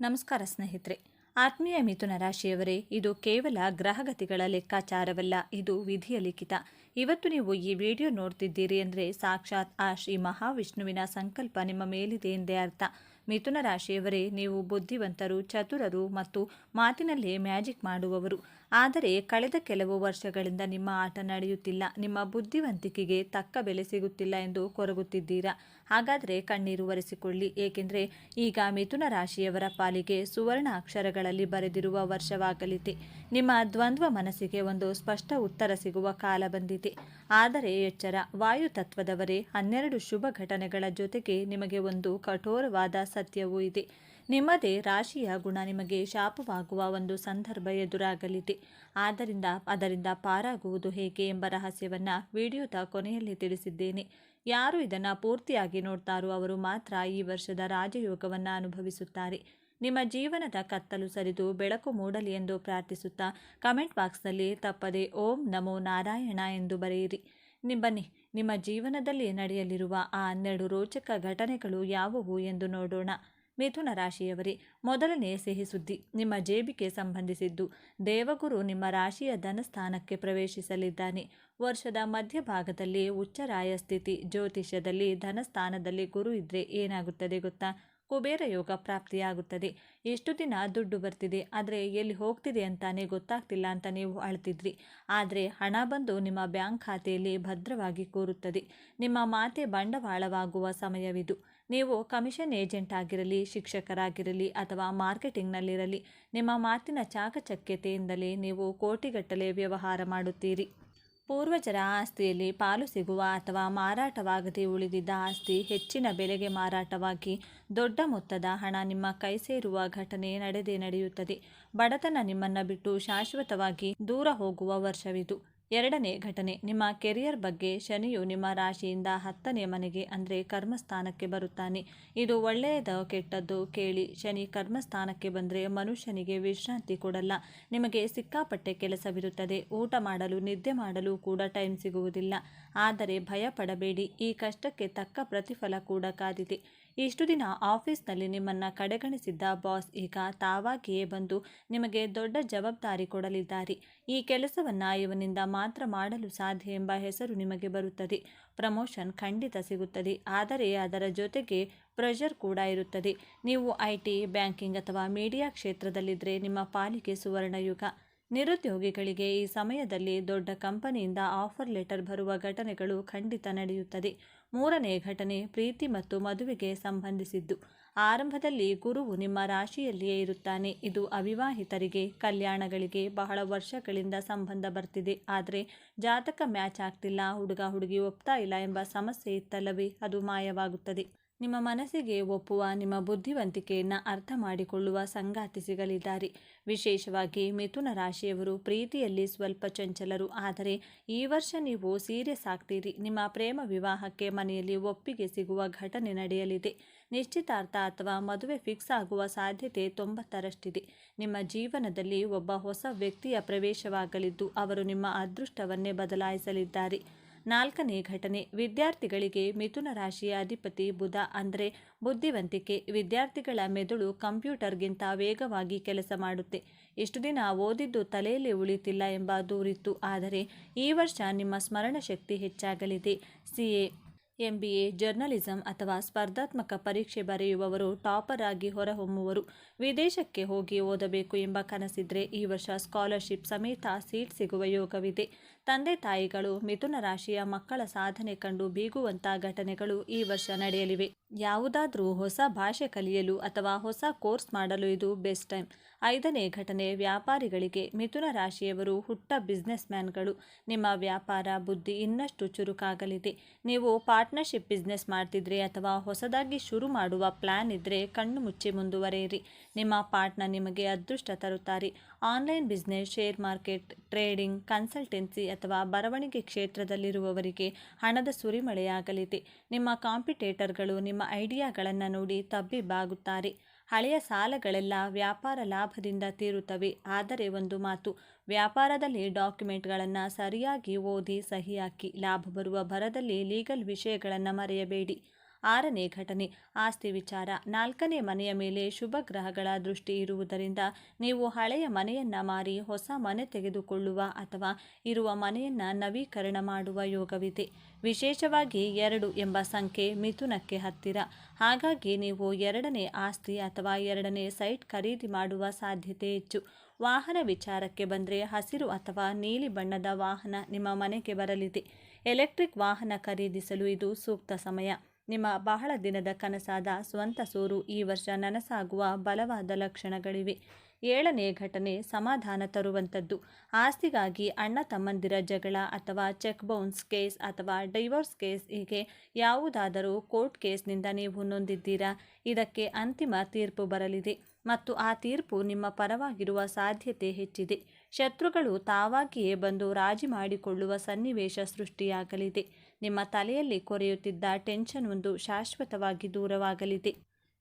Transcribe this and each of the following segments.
ನಮಸ್ಕಾರ ಸ್ನೇಹಿತರೆ. ಆತ್ಮೀಯ ಮಿಥುನ ರಾಶಿಯವರೇ, ಇದು ಕೇವಲ ಗ್ರಹಗತಿಗಳ ಲೆಕ್ಕಾಚಾರವಲ್ಲ, ಇದು ವಿಧಿಯ ಲಿಖಿತ. ಇವತ್ತು ನೀವು ಈ ವಿಡಿಯೋ ನೋಡ್ತಿದ್ದೀರಿ ಅಂದರೆ ಸಾಕ್ಷಾತ್ ಆ ಶ್ರೀ ಮಹಾವಿಷ್ಣುವಿನ ಸಂಕಲ್ಪ ನಿಮ್ಮ ಮೇಲಿದೆ ಎಂದೇ ಅರ್ಥ. ಮಿಥುನ ರಾಶಿಯವರೇ, ನೀವು ಬುದ್ಧಿವಂತರು, ಚತುರರು ಮತ್ತು ಮಾತಿನಲ್ಲೇ ಮ್ಯಾಜಿಕ್ ಮಾಡುವವರು. ಆದರೆ ಕಳೆದ ಕೆಲವು ವರ್ಷಗಳಿಂದ ನಿಮ್ಮ ಆಟ ನಡೆಯುತ್ತಿಲ್ಲ, ನಿಮ್ಮ ಬುದ್ಧಿವಂತಿಕೆಗೆ ತಕ್ಕ ಬೆಲೆ ಸಿಗುತ್ತಿಲ್ಲ ಎಂದು ಕೊರಗುತ್ತಿದ್ದೀರಾ. ಹಾಗಾದರೆ ಕಣ್ಣೀರು ಒರೆಸಿಕೊಳ್ಳಿ, ಏಕೆಂದರೆ ಈಗ ಮಿಥುನ ರಾಶಿಯವರ ಪಾಲಿಗೆ ಸುವರ್ಣ ಅಕ್ಷರಗಳಲ್ಲಿ ಬರೆದಿರುವ ವರ್ಷವಾಗಲಿದೆ. ನಿಮ್ಮ ದ್ವಂದ್ವ ಮನಸ್ಸಿಗೆ ಒಂದು ಸ್ಪಷ್ಟ ಉತ್ತರ ಸಿಗುವ ಕಾಲ ಬಂದಿದೆ. ಆದರೆ ಎಚ್ಚರ, ವಾಯು ತತ್ವದವರೇ, 12 ಶುಭ ಘಟನೆಗಳ ಜೊತೆಗೆ ನಿಮಗೆ ಒಂದು ಕಠೋರವಾದ ಸತ್ಯವೂ ಇದೆ. ನಿಮ್ಮದೇ ರಾಶಿಯ ಗುಣ ನಿಮಗೆ ಶಾಪವಾಗುವ ಒಂದು ಸಂದರ್ಭ ಎದುರಾಗಲಿದೆ. ಅದರಿಂದ ಪಾರಾಗುವುದು ಹೇಗೆ ಎಂಬ ರಹಸ್ಯವನ್ನು ವಿಡಿಯೋದ ಕೊನೆಯಲ್ಲಿ ತಿಳಿಸಿದ್ದೇನೆ. ಯಾರು ಇದನ್ನು ಪೂರ್ತಿಯಾಗಿ ನೋಡ್ತಾರೋ ಅವರು ಮಾತ್ರ ಈ ವರ್ಷದ ರಾಜಯೋಗವನ್ನು ಅನುಭವಿಸುತ್ತಾರೆ. ನಿಮ್ಮ ಜೀವನದ ಕತ್ತಲು ಸರಿದು ಬೆಳಕು ಮೂಡಲಿ ಎಂದು ಪ್ರಾರ್ಥಿಸುತ್ತಾ ಕಮೆಂಟ್ ಬಾಕ್ಸ್ನಲ್ಲಿ ತಪ್ಪದೆ ಓಂ ನಮೋ ನಾರಾಯಣ ಎಂದು ಬರೆಯಿರಿ. ಬನ್ನಿ, ನಿಮ್ಮ ಜೀವನದಲ್ಲಿ ನಡೆಯಲಿರುವ ಆ 12 ರೋಚಕ ಘಟನೆಗಳು ಯಾವುವು ಎಂದು ನೋಡೋಣ. ಮಿಥುನ ರಾಶಿಯವರೇ, ಮೊದಲನೇ ಸಿಹಿ ಸುದ್ದಿ ನಿಮ್ಮ ಜೇಬಿಗೆ ಸಂಬಂಧಿಸಿದ್ದು. ದೇವಗುರು ನಿಮ್ಮ ರಾಶಿಯ ಧನಸ್ಥಾನಕ್ಕೆ ಪ್ರವೇಶಿಸಲಿದ್ದಾನೆ. ವರ್ಷದ ಮಧ್ಯಭಾಗದಲ್ಲಿ ಉಚ್ಚರಾಯ ಸ್ಥಿತಿ. ಜ್ಯೋತಿಷ್ಯದಲ್ಲಿ ಧನಸ್ಥಾನದಲ್ಲಿ ಗುರು ಇದ್ರೆ ಏನಾಗುತ್ತದೆ ಗೊತ್ತಾ? ಕುಬೇರ ಯೋಗ ಪ್ರಾಪ್ತಿಯಾಗುತ್ತದೆ. ಎಷ್ಟು ದಿನ ದುಡ್ಡು ಬರ್ತಿದೆ, ಆದರೆ ಎಲ್ಲಿ ಹೋಗ್ತಿದೆ ಅಂತಾನೆ ಗೊತ್ತಾಗ್ತಿಲ್ಲ ಅಂತ ನೀವು ಅಳ್ತಿದ್ರಿ. ಆದರೆ ಹಣ ಬಂದು ನಿಮ್ಮ ಬ್ಯಾಂಕ್ ಖಾತೆಯಲ್ಲಿ ಭದ್ರವಾಗಿ ಕೂರುತ್ತದೆ. ನಿಮ್ಮ ಮಾತೆ ಬಂಡವಾಳವಾಗುವ ಸಮಯವಿದು. ನೀವು ಕಮಿಷನ್ ಏಜೆಂಟ್ ಆಗಿರಲಿ, ಶಿಕ್ಷಕರಾಗಿರಲಿ ಅಥವಾ ಮಾರ್ಕೆಟಿಂಗ್ನಲ್ಲಿರಲಿ, ನಿಮ್ಮ ಮಾತಿನ ಚಾಕಚಕ್ಯತೆಯಿಂದಲೇ ನೀವು ಕೋಟಿಗಟ್ಟಲೆ ವ್ಯವಹಾರ ಮಾಡುತ್ತೀರಿ. ಪೂರ್ವಜರ ಆಸ್ತಿಯಲ್ಲಿ ಪಾಲು ಸಿಗುವ ಅಥವಾ ಮಾರಾಟವಾಗದೆ ಉಳಿದಿದ್ದ ಆಸ್ತಿ ಹೆಚ್ಚಿನ ಬೆಲೆಗೆ ಮಾರಾಟವಾಗಿ ದೊಡ್ಡ ಮೊತ್ತದ ಹಣ ನಿಮ್ಮ ಕೈ ಸೇರುವ ಘಟನೆ ನಡೆಯುತ್ತದೆ. ಬಡತನ ನಿಮ್ಮನ್ನು ಬಿಟ್ಟು ಶಾಶ್ವತವಾಗಿ ದೂರ ಹೋಗುವ ವರ್ಷವಿದು. ಎರಡನೇ ಘಟನೆ, ನಿಮ್ಮ ಕೆರಿಯರ್ ಬಗ್ಗೆ. ಶನಿಯು ನಿಮ್ಮ ರಾಶಿಯಿಂದ 10ನೇ ಮನೆಗೆ ಅಂದರೆ ಕರ್ಮಸ್ಥಾನಕ್ಕೆ ಬರುತ್ತಾನೆ. ಇದು ಒಳ್ಳೆಯದೋ ಕೆಟ್ಟದ್ದೋ ಕೇಳಿ. ಶನಿ ಕರ್ಮಸ್ಥಾನಕ್ಕೆ ಬಂದರೆ ಮನುಷ್ಯನಿಗೆ ವಿಶ್ರಾಂತಿ ಕೊಡಲ್ಲ. ನಿಮಗೆ ಸಿಕ್ಕಾಪಟ್ಟೆ ಕೆಲಸವಿರುತ್ತದೆ. ಊಟ ಮಾಡಲು, ನಿದ್ದೆ ಮಾಡಲು ಕೂಡ ಟೈಮ್ ಸಿಗುವುದಿಲ್ಲ. ಆದರೆ ಭಯ ಪಡಬೇಡಿ, ಈ ಕಷ್ಟಕ್ಕೆ ತಕ್ಕ ಪ್ರತಿಫಲ ಕೂಡ ಕಾದಿದೆ. ಇಷ್ಟು ದಿನ ಆಫೀಸ್ನಲ್ಲಿ ನಿಮ್ಮನ್ನು ಕಡೆಗಣಿಸಿದ್ದ ಬಾಸ್ ಈಗ ತಾವಾಗಿಯೇ ಬಂದು ನಿಮಗೆ ದೊಡ್ಡ ಜವಾಬ್ದಾರಿ ಕೊಡಲಿದ್ದಾರೆ. ಈ ಕೆಲಸವನ್ನು ಇವನಿಂದ ಮಾತ್ರ ಮಾಡಲು ಸಾಧ್ಯ ಎಂಬ ಹೆಸರು ನಿಮಗೆ ಬರುತ್ತದೆ. ಪ್ರಮೋಷನ್ ಖಂಡಿತ ಸಿಗುತ್ತದೆ, ಆದರೆ ಅದರ ಜೊತೆಗೆ ಪ್ರೆಷರ್ ಕೂಡ ಇರುತ್ತದೆ. ನೀವು IT, ಬ್ಯಾಂಕಿಂಗ್ ಅಥವಾ ಮೀಡಿಯಾ ಕ್ಷೇತ್ರದಲ್ಲಿದ್ದರೆ ನಿಮ್ಮ ಪಾಲಿಗೆ ಸುವರ್ಣಯುಗ. ನಿರುದ್ಯೋಗಿಗಳಿಗೆ ಈ ಸಮಯದಲ್ಲಿ ದೊಡ್ಡ ಕಂಪನಿಯಿಂದ ಆಫರ್ ಲೆಟರ್ ಬರುವ ಘಟನೆಗಳು ಖಂಡಿತ ನಡೆಯುತ್ತದೆ. ಮೂರನೇ ಘಟನೆ, ಪ್ರೀತಿ ಮತ್ತು ಮದುವೆಗೆ ಸಂಬಂಧಿಸಿದ್ದು. ಆರಂಭದಲ್ಲಿ ಗುರುವು ನಿಮ್ಮ ರಾಶಿಯಲ್ಲಿಯೇ ಇರುತ್ತಾನೆ. ಇದು ಅವಿವಾಹಿತರಿಗೆ, ಕಲ್ಯಾಣಗಳಿಗೆ ಬಹಳ ವರ್ಷಗಳಿಂದ ಸಂಬಂಧ ಬರ್ತಿದೆ, ಆದರೆ ಜಾತಕ ಮ್ಯಾಚ್ ಆಗ್ತಿಲ್ಲ, ಹುಡುಗ ಹುಡುಗಿ ಒಪ್ತಾ ಇಲ್ಲ ಎಂಬ ಸಮಸ್ಯೆ ಇತ್ತಲ್ಲವೇ, ಅದು ಮಾಯವಾಗುತ್ತದೆ. ನಿಮ್ಮ ಮನಸ್ಸಿಗೆ ಒಪ್ಪುವ, ನಿಮ್ಮ ಬುದ್ಧಿವಂತಿಕೆಯನ್ನು ಅರ್ಥ ಮಾಡಿಕೊಳ್ಳುವ ಸಂಗಾತಿ ಸಿಗಲಿದ್ದಾರೆ. ವಿಶೇಷವಾಗಿ ಮಿಥುನ ರಾಶಿಯವರು ಪ್ರೀತಿಯಲ್ಲಿ ಸ್ವಲ್ಪ ಚಂಚಲರು, ಆದರೆ ಈ ವರ್ಷ ನೀವು ಸೀರಿಯಸ್ ಆಗ್ತೀರಿ. ನಿಮ್ಮ ಪ್ರೇಮ ವಿವಾಹಕ್ಕೆ ಮನೆಯಲ್ಲಿ ಒಪ್ಪಿಗೆ ಸಿಗುವ ಘಟನೆ ನಡೆಯಲಿದೆ. ನಿಶ್ಚಿತಾರ್ಥ ಅಥವಾ ಮದುವೆ ಫಿಕ್ಸ್ ಆಗುವ ಸಾಧ್ಯತೆ 90ರಷ್ಟಿದೆ. ನಿಮ್ಮ ಜೀವನದಲ್ಲಿ ಒಬ್ಬ ಹೊಸ ವ್ಯಕ್ತಿಯ ಪ್ರವೇಶವಾಗಲಿದ್ದು ಅವರು ನಿಮ್ಮ ಅದೃಷ್ಟವನ್ನೇ ಬದಲಾಯಿಸಲಿದ್ದಾರೆ. ನಾಲ್ಕನೇ ಘಟನೆ, ವಿದ್ಯಾರ್ಥಿಗಳಿಗೆ. ಮಿಥುನ ರಾಶಿಯ ಅಧಿಪತಿ ಬುಧ ಅಂದರೆ ಬುದ್ಧಿವಂತಿಕೆ. ವಿದ್ಯಾರ್ಥಿಗಳ ಮೆದುಳು ಕಂಪ್ಯೂಟರ್ಗಿಂತ ವೇಗವಾಗಿ ಕೆಲಸ ಮಾಡುತ್ತೆ. ಇಷ್ಟು ದಿನ ಓದಿದ್ದು ತಲೆಯಲ್ಲಿ ಉಳಿತಿಲ್ಲ ಎಂಬ ದೂರಿತ್ತು, ಆದರೆ ಈ ವರ್ಷ ನಿಮ್ಮ ಸ್ಮರಣ ಶಕ್ತಿ ಹೆಚ್ಚಾಗಲಿದೆ. CA, MBA, ಜರ್ನಲಿಸಂ ಅಥವಾ ಸ್ಪರ್ಧಾತ್ಮಕ ಪರೀಕ್ಷೆ ಬರೆಯುವವರು ಟಾಪರ್ ಆಗಿ ಹೊರಹೊಮ್ಮುವರು. ವಿದೇಶಕ್ಕೆ ಹೋಗಿ ಓದಬೇಕು ಎಂಬ ಕನಸಿದ್ರೆ ಈ ವರ್ಷ ಸ್ಕಾಲರ್ಶಿಪ್ ಸಮೇತ ಸೀಟ್ ಸಿಗುವ ಯೋಗವಿದೆ. ತಂದೆ ತಾಯಿಗಳು ಮಿಥುನ ರಾಶಿಯ ಮಕ್ಕಳ ಸಾಧನೆ ಕಂಡು ಬೀಗುವಂಥ ಘಟನೆಗಳು ಈ ವರ್ಷ ನಡೆಯಲಿವೆ. ಯಾವುದಾದ್ರೂ ಹೊಸ ಭಾಷೆ ಕಲಿಯಲು ಅಥವಾ ಹೊಸ ಕೋರ್ಸ್ ಮಾಡಲು ಇದು ಬೆಸ್ಟ್ ಟೈಮ್. ಐದನೇ ಘಟನೆ, ವ್ಯಾಪಾರಿಗಳಿಗೆ. ಮಿಥುನ ರಾಶಿಯವರು ಹುಟ್ಟ ಬಿಸ್ನೆಸ್ ಮ್ಯಾನ್ಗಳು. ನಿಮ್ಮ ವ್ಯಾಪಾರ ಬುದ್ಧಿ ಇನ್ನಷ್ಟು ಚುರುಕಾಗಲಿದೆ. ನೀವು ಪಾರ್ಟ್ನರ್ಶಿಪ್ ಬಿಸ್ನೆಸ್ ಮಾಡ್ತಿದ್ರೆ ಅಥವಾ ಹೊಸದಾಗಿ ಶುರು ಮಾಡುವ ಪ್ಲಾನ್ ಇದ್ದರೆ ಕಣ್ಣು ಮುಚ್ಚಿ ಮುಂದುವರೆಯಿರಿ. ನಿಮ್ಮ ಪಾರ್ಟ್ನರ್ ನಿಮಗೆ ಅದೃಷ್ಟ ತರುತ್ತಾರೆ. Online business, share market, trading, consultancy ಅಥವಾ ಬರವಣಿಗೆ ಕ್ಷೇತ್ರದಲ್ಲಿರುವವರಿಗೆ ಹಣದ ಸುರಿಮಳೆಯಾಗಲಿದೆ. ನಿಮ್ಮ ಕಾಂಪಿಟೇಟರ್ಗಳು ನಿಮ್ಮ ಐಡಿಯಾಗಳನ್ನು ನೋಡಿ ತಬ್ಬಿಬ್ಬಾಗುತ್ತಾರೆ. ಹಳೆಯ ಸಾಲಗಳೆಲ್ಲ ವ್ಯಾಪಾರ ಲಾಭದಿಂದ ತೀರುತ್ತವೆ. ಆದರೆ ಒಂದು ಮಾತು, ವ್ಯಾಪಾರದಲ್ಲಿ ಡಾಕ್ಯುಮೆಂಟ್ಗಳನ್ನು ಸರಿಯಾಗಿ ಓದಿ ಸಹಿ ಹಾಕಿ. ಲಾಭ ಬರುವ ಭರದಲ್ಲಿ ಲೀಗಲ್ ವಿಷಯಗಳನ್ನು ಮರೆಯಬೇಡಿ. 6ನೇ ಘಟನೆ ಆಸ್ತಿ ವಿಚಾರ. 4ನೇ ಮನೆಯ ಮೇಲೆ ಶುಭ ಗ್ರಹಗಳ ದೃಷ್ಟಿ ಇರುವುದರಿಂದ ನೀವು ಹಳೆಯ ಮನೆಯನ್ನ ಮಾರಿ ಹೊಸ ಮನೆ ತೆಗೆದುಕೊಳ್ಳುವ ಅಥವಾ ಇರುವ ಮನೆಯನ್ನ ನವೀಕರಣ ಮಾಡುವ ಯೋಗವಿದೆ. ವಿಶೇಷವಾಗಿ 2 ಎಂಬ ಸಂಖ್ಯೆ ಮಿಥುನಕ್ಕೆ ಹತ್ತಿರ. ಹಾಗಾಗಿ ನೀವು 2ನೇ ಆಸ್ತಿ ಅಥವಾ 2ನೇ ಸೈಟ್ ಖರೀದಿ ಮಾಡುವ ಸಾಧ್ಯತೆ ಹೆಚ್ಚು. ವಾಹನ ವಿಚಾರಕ್ಕೆ ಬಂದರೆ ಹಸಿರು ಅಥವಾ ನೀಲಿ ಬಣ್ಣದ ವಾಹನ ನಿಮ್ಮ ಮನೆಗೆ ಬರಲಿದೆ. ಎಲೆಕ್ಟ್ರಿಕ್ ವಾಹನ ಖರೀದಿಸಲು ಇದು ಸೂಕ್ತ ಸಮಯ. ನಿಮ್ಮ ಬಹಳ ದಿನದ ಕನಸಾದ ಸ್ವಂತ ಸೂರು ಈ ವರ್ಷ ನನಸಾಗುವ ಬಲವಾದ ಲಕ್ಷಣಗಳಿವೆ. 7ನೇ ಘಟನೆ ಸಮಾಧಾನ ತರುವಂಥದ್ದು. ಆಸ್ತಿಗಾಗಿ ಅಣ್ಣ ತಮ್ಮಂದಿರ ಜಗಳ ಅಥವಾ ಚೆಕ್ ಬೌನ್ಸ್ ಕೇಸ್ ಅಥವಾ ಡೈವೋರ್ಸ್ ಕೇಸ್, ಹೀಗೆ ಯಾವುದಾದರೂ ಕೋರ್ಟ್ ಕೇಸ್ನಿಂದ ನೀವು ನೊಂದಿದ್ದೀರಾ? ಇದಕ್ಕೆ ಅಂತಿಮ ತೀರ್ಪು ಬರಲಿದೆ ಮತ್ತು ಆ ತೀರ್ಪು ನಿಮ್ಮ ಪರವಾಗಿರುವ ಸಾಧ್ಯತೆ ಹೆಚ್ಚಿದೆ. ಶತ್ರುಗಳು ತಾವಾಗಿಯೇ ಬಂದು ರಾಜಿ ಮಾಡಿಕೊಳ್ಳುವ ಸನ್ನಿವೇಶ ಸೃಷ್ಟಿಯಾಗಲಿದೆ. ನಿಮ್ಮ ತಲೆಯಲ್ಲಿ ಕೊರೆಯುತ್ತಿದ್ದ ಟೆನ್ಷನ್ ಒಂದು ಶಾಶ್ವತವಾಗಿ ದೂರವಾಗಲಿದೆ.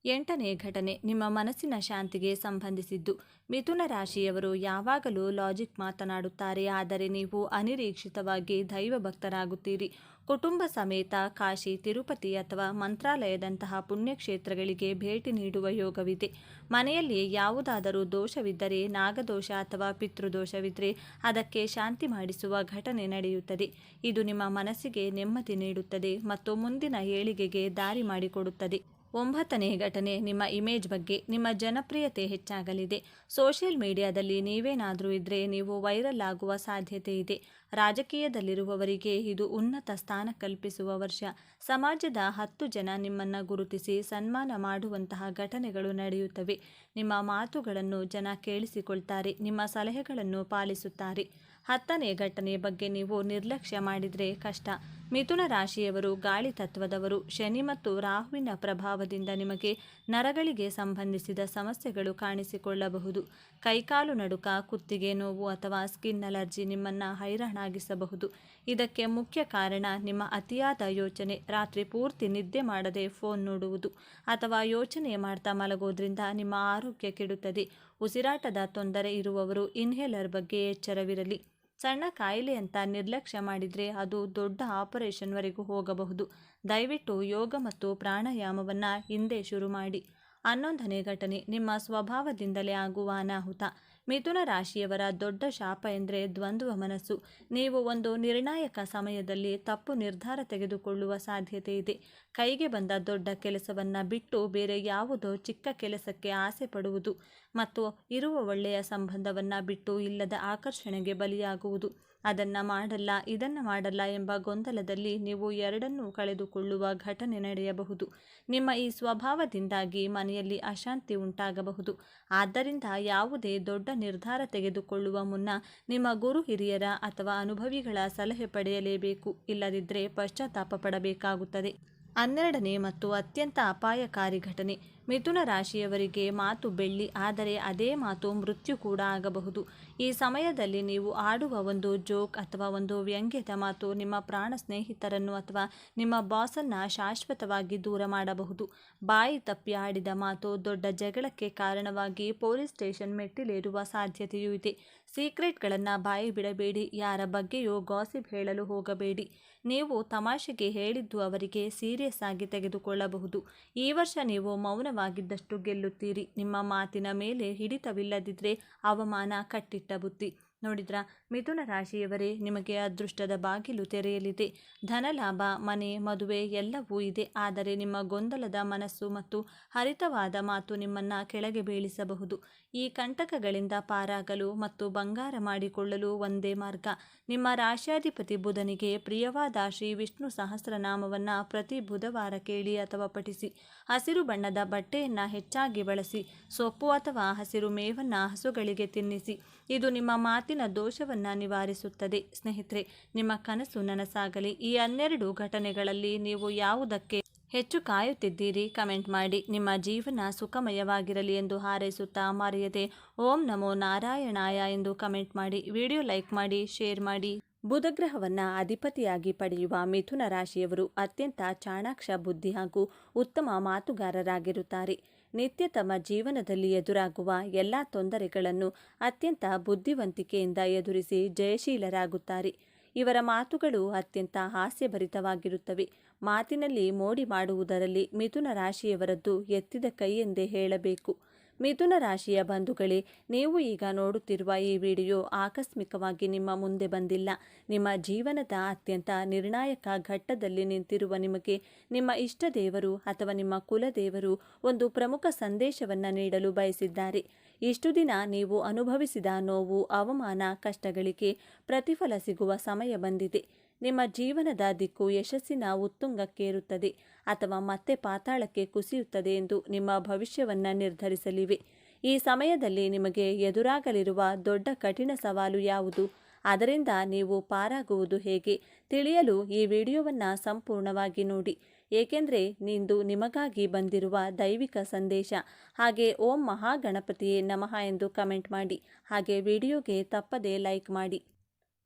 8ನೇ ಘಟನೆ ನಿಮ್ಮ ಮನಸ್ಸಿನ ಶಾಂತಿಗೆ ಸಂಬಂಧಿಸಿದ್ದು. ಮಿಥುನ ರಾಶಿಯವರು ಯಾವಾಗಲೂ ಲಾಜಿಕ್ ಮಾತನಾಡುತ್ತಾರೆ, ಆದರೆ ನೀವು ಅನಿರೀಕ್ಷಿತವಾಗಿ ದೈವ ಭಕ್ತರಾಗುತ್ತೀರಿ. ಕುಟುಂಬ ಸಮೇತ ಕಾಶಿ, ತಿರುಪತಿ ಅಥವಾ ಮಂತ್ರಾಲಯದಂತಹ ಪುಣ್ಯಕ್ಷೇತ್ರಗಳಿಗೆ ಭೇಟಿ ನೀಡುವ ಯೋಗವಿದೆ. ಮನೆಯಲ್ಲಿ ಯಾವುದಾದರೂ ದೋಷವಿದ್ದರೆ, ನಾಗದೋಷ ಅಥವಾ ಪಿತೃದೋಷವಿದ್ದರೆ ಅದಕ್ಕೆ ಶಾಂತಿ ಮಾಡಿಸುವ ಘಟನೆ ನಡೆಯುತ್ತದೆ. ಇದು ನಿಮ್ಮ ಮನಸ್ಸಿಗೆ ನೆಮ್ಮದಿ ನೀಡುತ್ತದೆ ಮತ್ತು ಮುಂದಿನ ಏಳಿಗೆಗೆ ದಾರಿ ಮಾಡಿಕೊಡುತ್ತದೆ. 9ನೇ ಘಟನೆ ನಿಮ್ಮ ಇಮೇಜ್ ಬಗ್ಗೆ. ನಿಮ್ಮ ಜನಪ್ರಿಯತೆ ಹೆಚ್ಚಾಗಲಿದೆ. ಸೋಷಿಯಲ್ ಮೀಡಿಯಾದಲ್ಲಿ ನೀವೇನಾದರೂ ಇದ್ದರೆ ನೀವು ವೈರಲ್ ಆಗುವ ಸಾಧ್ಯತೆ ಇದೆ. ರಾಜಕೀಯದಲ್ಲಿರುವವರಿಗೆ ಇದು ಉನ್ನತ ಸ್ಥಾನ ಕಲ್ಪಿಸುವ ವರ್ಷ. ಸಮಾಜದ 10 ಜನ ನಿಮ್ಮನ್ನು ಗುರುತಿಸಿ ಸನ್ಮಾನ ಮಾಡುವಂತಹ ಘಟನೆಗಳು ನಡೆಯುತ್ತವೆ. ನಿಮ್ಮ ಮಾತುಗಳನ್ನು ಜನ ಕೇಳಿಸಿಕೊಳ್ತಾರೆ, ನಿಮ್ಮ ಸಲಹೆಗಳನ್ನು ಪಾಲಿಸುತ್ತಾರೆ. 10ನೇ ಘಟನೆ ಬಗ್ಗೆ ನೀವು ನಿರ್ಲಕ್ಷ್ಯ ಮಾಡಿದರೆ ಕಷ್ಟ. ಮಿಥುನ ರಾಶಿಯವರು ಗಾಳಿ ತತ್ವದವರು. ಶನಿ ಮತ್ತು ರಾಹುವಿನ ಪ್ರಭಾವದಿಂದ ನಿಮಗೆ ನರಗಳಿಗೆ ಸಂಬಂಧಿಸಿದ ಸಮಸ್ಯೆಗಳು ಕಾಣಿಸಿಕೊಳ್ಳಬಹುದು. ಕೈಕಾಲು ನಡುಕ, ಕುತ್ತಿಗೆ ನೋವು ಅಥವಾ ಸ್ಕಿನ್ ಅಲರ್ಜಿ ನಿಮ್ಮನ್ನು ಹೈರಾಣಾಗಿಸಬಹುದು. ಇದಕ್ಕೆ ಮುಖ್ಯ ಕಾರಣ ನಿಮ್ಮ ಅತಿಯಾದ ಯೋಚನೆ. ರಾತ್ರಿ ಪೂರ್ತಿ ನಿದ್ದೆ ಮಾಡದೆ ಫೋನ್ ನೋಡುವುದು ಅಥವಾ ಯೋಚನೆ ಮಾಡ್ತಾ ಮಲಗೋದ್ರಿಂದ ನಿಮ್ಮ ಆರೋಗ್ಯ ಕೆಡುತ್ತದೆ. ಉಸಿರಾಟದ ತೊಂದರೆ ಇರುವವರು ಇನ್ಹೇಲರ್ ಬಗ್ಗೆ ಎಚ್ಚರವಿರಲಿ. ಸಣ್ಣ ಕಾಯಿಲೆ ಅಂತ ನಿರ್ಲಕ್ಷ್ಯ ಮಾಡಿದರೆ ಅದು ದೊಡ್ಡ ಆಪರೇಷನ್ವರೆಗೂ ಹೋಗಬಹುದು. ದಯವಿಟ್ಟು ಯೋಗ ಮತ್ತು ಪ್ರಾಣಾಯಾಮವನ್ನು ಹಿಂದೆ ಶುರು ಮಾಡಿ. 11ನೇ ಘಟನೆ ನಿಮ್ಮ ಸ್ವಭಾವದಿಂದಲೇ ಆಗುವ ಅನಾಹುತ. ಮಿಥುನ ರಾಶಿಯವರ ದೊಡ್ಡ ಶಾಪ ಎಂದರೆ ದ್ವಂದ್ವ ಮನಸ್ಸು. ನೀವು ಒಂದು ನಿರ್ಣಾಯಕ ಸಮಯದಲ್ಲಿ ತಪ್ಪು ನಿರ್ಧಾರ ತೆಗೆದುಕೊಳ್ಳುವ ಸಾಧ್ಯತೆ ಇದೆ. ಕೈಗೆ ಬಂದ ದೊಡ್ಡ ಕೆಲಸವನ್ನು ಬಿಟ್ಟು ಬೇರೆ ಯಾವುದೋ ಚಿಕ್ಕ ಕೆಲಸಕ್ಕೆ ಆಸೆ ಪಡುವುದು ಮತ್ತು ಇರುವ ಒಳ್ಳೆಯ ಸಂಬಂಧವನ್ನು ಬಿಟ್ಟು ಇಲ್ಲದ ಆಕರ್ಷಣೆಗೆ ಬಲಿಯಾಗುವುದು. ಅದನ್ನು ಮಾಡಲ್ಲ, ಇದನ್ನು ಮಾಡಲ್ಲ ಎಂಬ ಗೊಂದಲದಲ್ಲಿ ನೀವು ಎರಡನ್ನೂ ಕಳೆದುಕೊಳ್ಳುವ ಘಟನೆ ನಡೆಯಬಹುದು. ನಿಮ್ಮ ಈ ಸ್ವಭಾವದಿಂದಾಗಿ ಮನೆಯಲ್ಲಿ ಅಶಾಂತಿ ಉಂಟಾಗಬಹುದು. ಆದ್ದರಿಂದ ಯಾವುದೇ ದೊಡ್ಡ ನಿರ್ಧಾರ ತೆಗೆದುಕೊಳ್ಳುವ ಮುನ್ನ ನಿಮ್ಮ ಗುರು ಹಿರಿಯರ ಅಥವಾ ಅನುಭವಿಗಳ ಸಲಹೆ ಪಡೆಯಲೇಬೇಕು. ಇಲ್ಲದಿದ್ದರೆ ಪಶ್ಚಾತ್ತಾಪ ಪಡಬೇಕಾಗುತ್ತದೆ. 12ನೇ ಮತ್ತು ಅತ್ಯಂತ ಅಪಾಯಕಾರಿ ಘಟನೆ. ಮಿಥುನ ರಾಶಿಯವರಿಗೆ ಮಾತು ಬೆಳ್ಳಿ, ಆದರೆ ಅದೇ ಮಾತು ಮೃತ್ಯು ಕೂಡ ಆಗಬಹುದು. ಈ ಸಮಯದಲ್ಲಿ ನೀವು ಆಡುವ ಒಂದು ಜೋಕ್ ಅಥವಾ ಒಂದು ವ್ಯಂಗ್ಯದ ಮಾತು ನಿಮ್ಮ ಪ್ರಾಣ ಸ್ನೇಹಿತರನ್ನು ಅಥವಾ ನಿಮ್ಮ ಬಾಸನ್ನು ಶಾಶ್ವತವಾಗಿ ದೂರ ಮಾಡಬಹುದು. ಬಾಯಿ ತಪ್ಪಿ ಆಡಿದ ಮಾತು ದೊಡ್ಡ ಜಗಳಕ್ಕೆ ಕಾರಣವಾಗಿ ಪೊಲೀಸ್ ಸ್ಟೇಷನ್ ಮೆಟ್ಟಿಲೇರುವ ಸಾಧ್ಯತೆಯೂ ಇದೆ. ಸೀಕ್ರೆಟ್ಗಳನ್ನು ಬಾಯಿ ಬಿಡಬೇಡಿ. ಯಾರ ಬಗ್ಗೆಯೂ ಗಾಸಿಪ್ ಹೇಳಲು ಹೋಗಬೇಡಿ. ನೀವು ತಮಾಷೆಗೆ ಹೇಳಿದ್ದು ಅವರಿಗೆ ಸೀರಿಯಸ್ ಆಗಿ ತೆಗೆದುಕೊಳ್ಳಬಹುದು. ಈ ವರ್ಷ ನೀವು ಮೌನವಾಗಿದ್ದಷ್ಟು ಗೆಲ್ಲುತ್ತೀರಿ. ನಿಮ್ಮ ಮಾತಿನ ಮೇಲೆ ಹಿಡಿತವಿಲ್ಲದಿದ್ದರೆ ಅವಮಾನ ಕಟ್ಟಿಟ್ಟ ಬುತ್ತಿ. ನೋಡಿದ್ರಾ ಮಿಥುನ ರಾಶಿಯವರೇ, ನಿಮಗೆ ಅದೃಷ್ಟದ ಬಾಗಿಲು ತೆರೆಯಲಿದೆ. ಧನಲಾಭ, ಮನೆ, ಮದುವೆ ಎಲ್ಲವೂ ಇದೆ. ಆದರೆ ನಿಮ್ಮ ಗೊಂದಲದ ಮನಸ್ಸು ಮತ್ತು ಹರಿತವಾದ ಮಾತು ನಿಮ್ಮನ್ನು ಕೆಳಗೆ ಬೀಳಿಸಬಹುದು. ಈ ಕಂಟಕಗಳಿಂದ ಪಾರಾಗಲು ಮತ್ತು ಬಂಗಾರ ಮಾಡಿಕೊಳ್ಳಲು ಒಂದೇ ಮಾರ್ಗ. ನಿಮ್ಮ ರಾಶ್ಯಾಧಿಪತಿ ಬುಧನಿಗೆ ಪ್ರಿಯವಾದ ಶ್ರೀ ವಿಷ್ಣು ಸಹಸ್ರನಾಮವನ್ನು ಪ್ರತಿ ಬುಧವಾರ ಕೇಳಿ ಅಥವಾ ಪಠಿಸಿ. ಹಸಿರು ಬಣ್ಣದ ಬಟ್ಟೆಯನ್ನು ಹೆಚ್ಚಾಗಿ ಬಳಸಿ. ಸೊಪ್ಪು ಅಥವಾ ಹಸಿರು ಮೇವನ್ನು ಹಸುಗಳಿಗೆ ತಿನ್ನಿಸಿ. ಇದು ನಿಮ್ಮ ಮಾತಿನ ದೋಷವನ್ನು ನಿವಾರಿಸುತ್ತದೆ. ಸ್ನೇಹಿತರೆ, ನಿಮ್ಮ ಕನಸು ನನಸಾಗಲಿ. ಈ 12 ಘಟನೆಗಳಲ್ಲಿ ನೀವು ಯಾವುದಕ್ಕೆ ಹೆಚ್ಚು ಕಾಯುತ್ತಿದ್ದೀರಿ? ಕಮೆಂಟ್ ಮಾಡಿ. ನಿಮ್ಮ ಜೀವನ ಸುಖಮಯವಾಗಿರಲಿ ಎಂದು ಹಾರೈಸುತ್ತಾ ಮರೆಯದೆ ಓಂ ನಮೋ ನಾರಾಯಣಾಯ ಎಂದು ಕಮೆಂಟ್ ಮಾಡಿ. ವಿಡಿಯೋ ಲೈಕ್ ಮಾಡಿ, ಶೇರ್ ಮಾಡಿ. ಬುಧಗ್ರಹವನ್ನು ಅಧಿಪತಿಯಾಗಿ ಪಡೆಯುವ ಮಿಥುನ ರಾಶಿಯವರು ಅತ್ಯಂತ ಚಾಣಾಕ್ಷ ಬುದ್ಧಿ ಹಾಗೂ ಉತ್ತಮ ಮಾತುಗಾರರಾಗಿರುತ್ತಾರೆ. ನಿತ್ಯ ತಮ್ಮ ಜೀವನದಲ್ಲಿ ಎದುರಾಗುವ ಎಲ್ಲ ತೊಂದರೆಗಳನ್ನು ಅತ್ಯಂತ ಬುದ್ಧಿವಂತಿಕೆಯಿಂದ ಎದುರಿಸಿ ಜಯಶೀಲರಾಗುತ್ತಾರೆ. ಇವರ ಮಾತುಗಳು ಅತ್ಯಂತ ಹಾಸ್ಯಭರಿತವಾಗಿರುತ್ತವೆ. ಮಾತಿನಲ್ಲಿ ಮೋಡಿ ಮಾಡುವುದರಲ್ಲಿ ಮಿಥುನ ರಾಶಿಯವರದ್ದು ಎತ್ತಿದ ಕೈ ಎಂದೇ ಹೇಳಬೇಕು. ಮಿಥುನ ರಾಶಿಯ ಬಂಧುಗಳೇ, ನೀವು ಈಗ ನೋಡುತ್ತಿರುವ ಈ ವಿಡಿಯೋ ಆಕಸ್ಮಿಕವಾಗಿ ನಿಮ್ಮ ಮುಂದೆ ಬಂದಿಲ್ಲ. ನಿಮ್ಮ ಜೀವನದ ಅತ್ಯಂತ ನಿರ್ಣಾಯಕ ಘಟ್ಟದಲ್ಲಿ ನಿಂತಿರುವ ನಿಮಗೆ ನಿಮ್ಮ ಇಷ್ಟ ದೇವರು ಅಥವಾ ನಿಮ್ಮ ಕುಲದೇವರು ಒಂದು ಪ್ರಮುಖ ಸಂದೇಶವನ್ನು ನೀಡಲು ಬಯಸಿದ್ದಾರೆ. ಇಷ್ಟು ದಿನ ನೀವು ಅನುಭವಿಸಿದ ನೋವು, ಅವಮಾನ, ಕಷ್ಟಗಳಿಗೆ ಪ್ರತಿಫಲ ಸಿಗುವ ಸಮಯ ಬಂದಿದೆ. ನಿಮ್ಮ ಜೀವನದ ದಿಕ್ಕು ಯಶಸ್ಸಿನ ಉತ್ತುಂಗಕ್ಕೇರುತ್ತದೆ ಅಥವಾ ಮತ್ತೆ ಪಾತಾಳಕ್ಕೆ ಕುಸಿಯುತ್ತದೆ ಎಂದು ನಿಮ್ಮ ಭವಿಷ್ಯವನ್ನು ನಿರ್ಧರಿಸಲಿವೆ. ಈ ಸಮಯದಲ್ಲಿ ನಿಮಗೆ ಎದುರಾಗಲಿರುವ ದೊಡ್ಡ ಕಠಿಣ ಸವಾಲು ಯಾವುದು, ಅದರಿಂದ ನೀವು ಪಾರಾಗುವುದು ಹೇಗೆ ತಿಳಿಯಲು ಈ ವಿಡಿಯೋವನ್ನು ಸಂಪೂರ್ಣವಾಗಿ ನೋಡಿ. ಏಕೆಂದರೆ ಇಂದು ನಿಮಗಾಗಿ ಬಂದಿರುವ ದೈವಿಕ ಸಂದೇಶ. ಹಾಗೆ ಓಂ ಮಹಾಗಣಪತಿಯೇ ನಮಃ ಎಂದು ಕಮೆಂಟ್ ಮಾಡಿ. ಹಾಗೆ ವಿಡಿಯೋಗೆ ತಪ್ಪದೇ ಲೈಕ್ ಮಾಡಿ.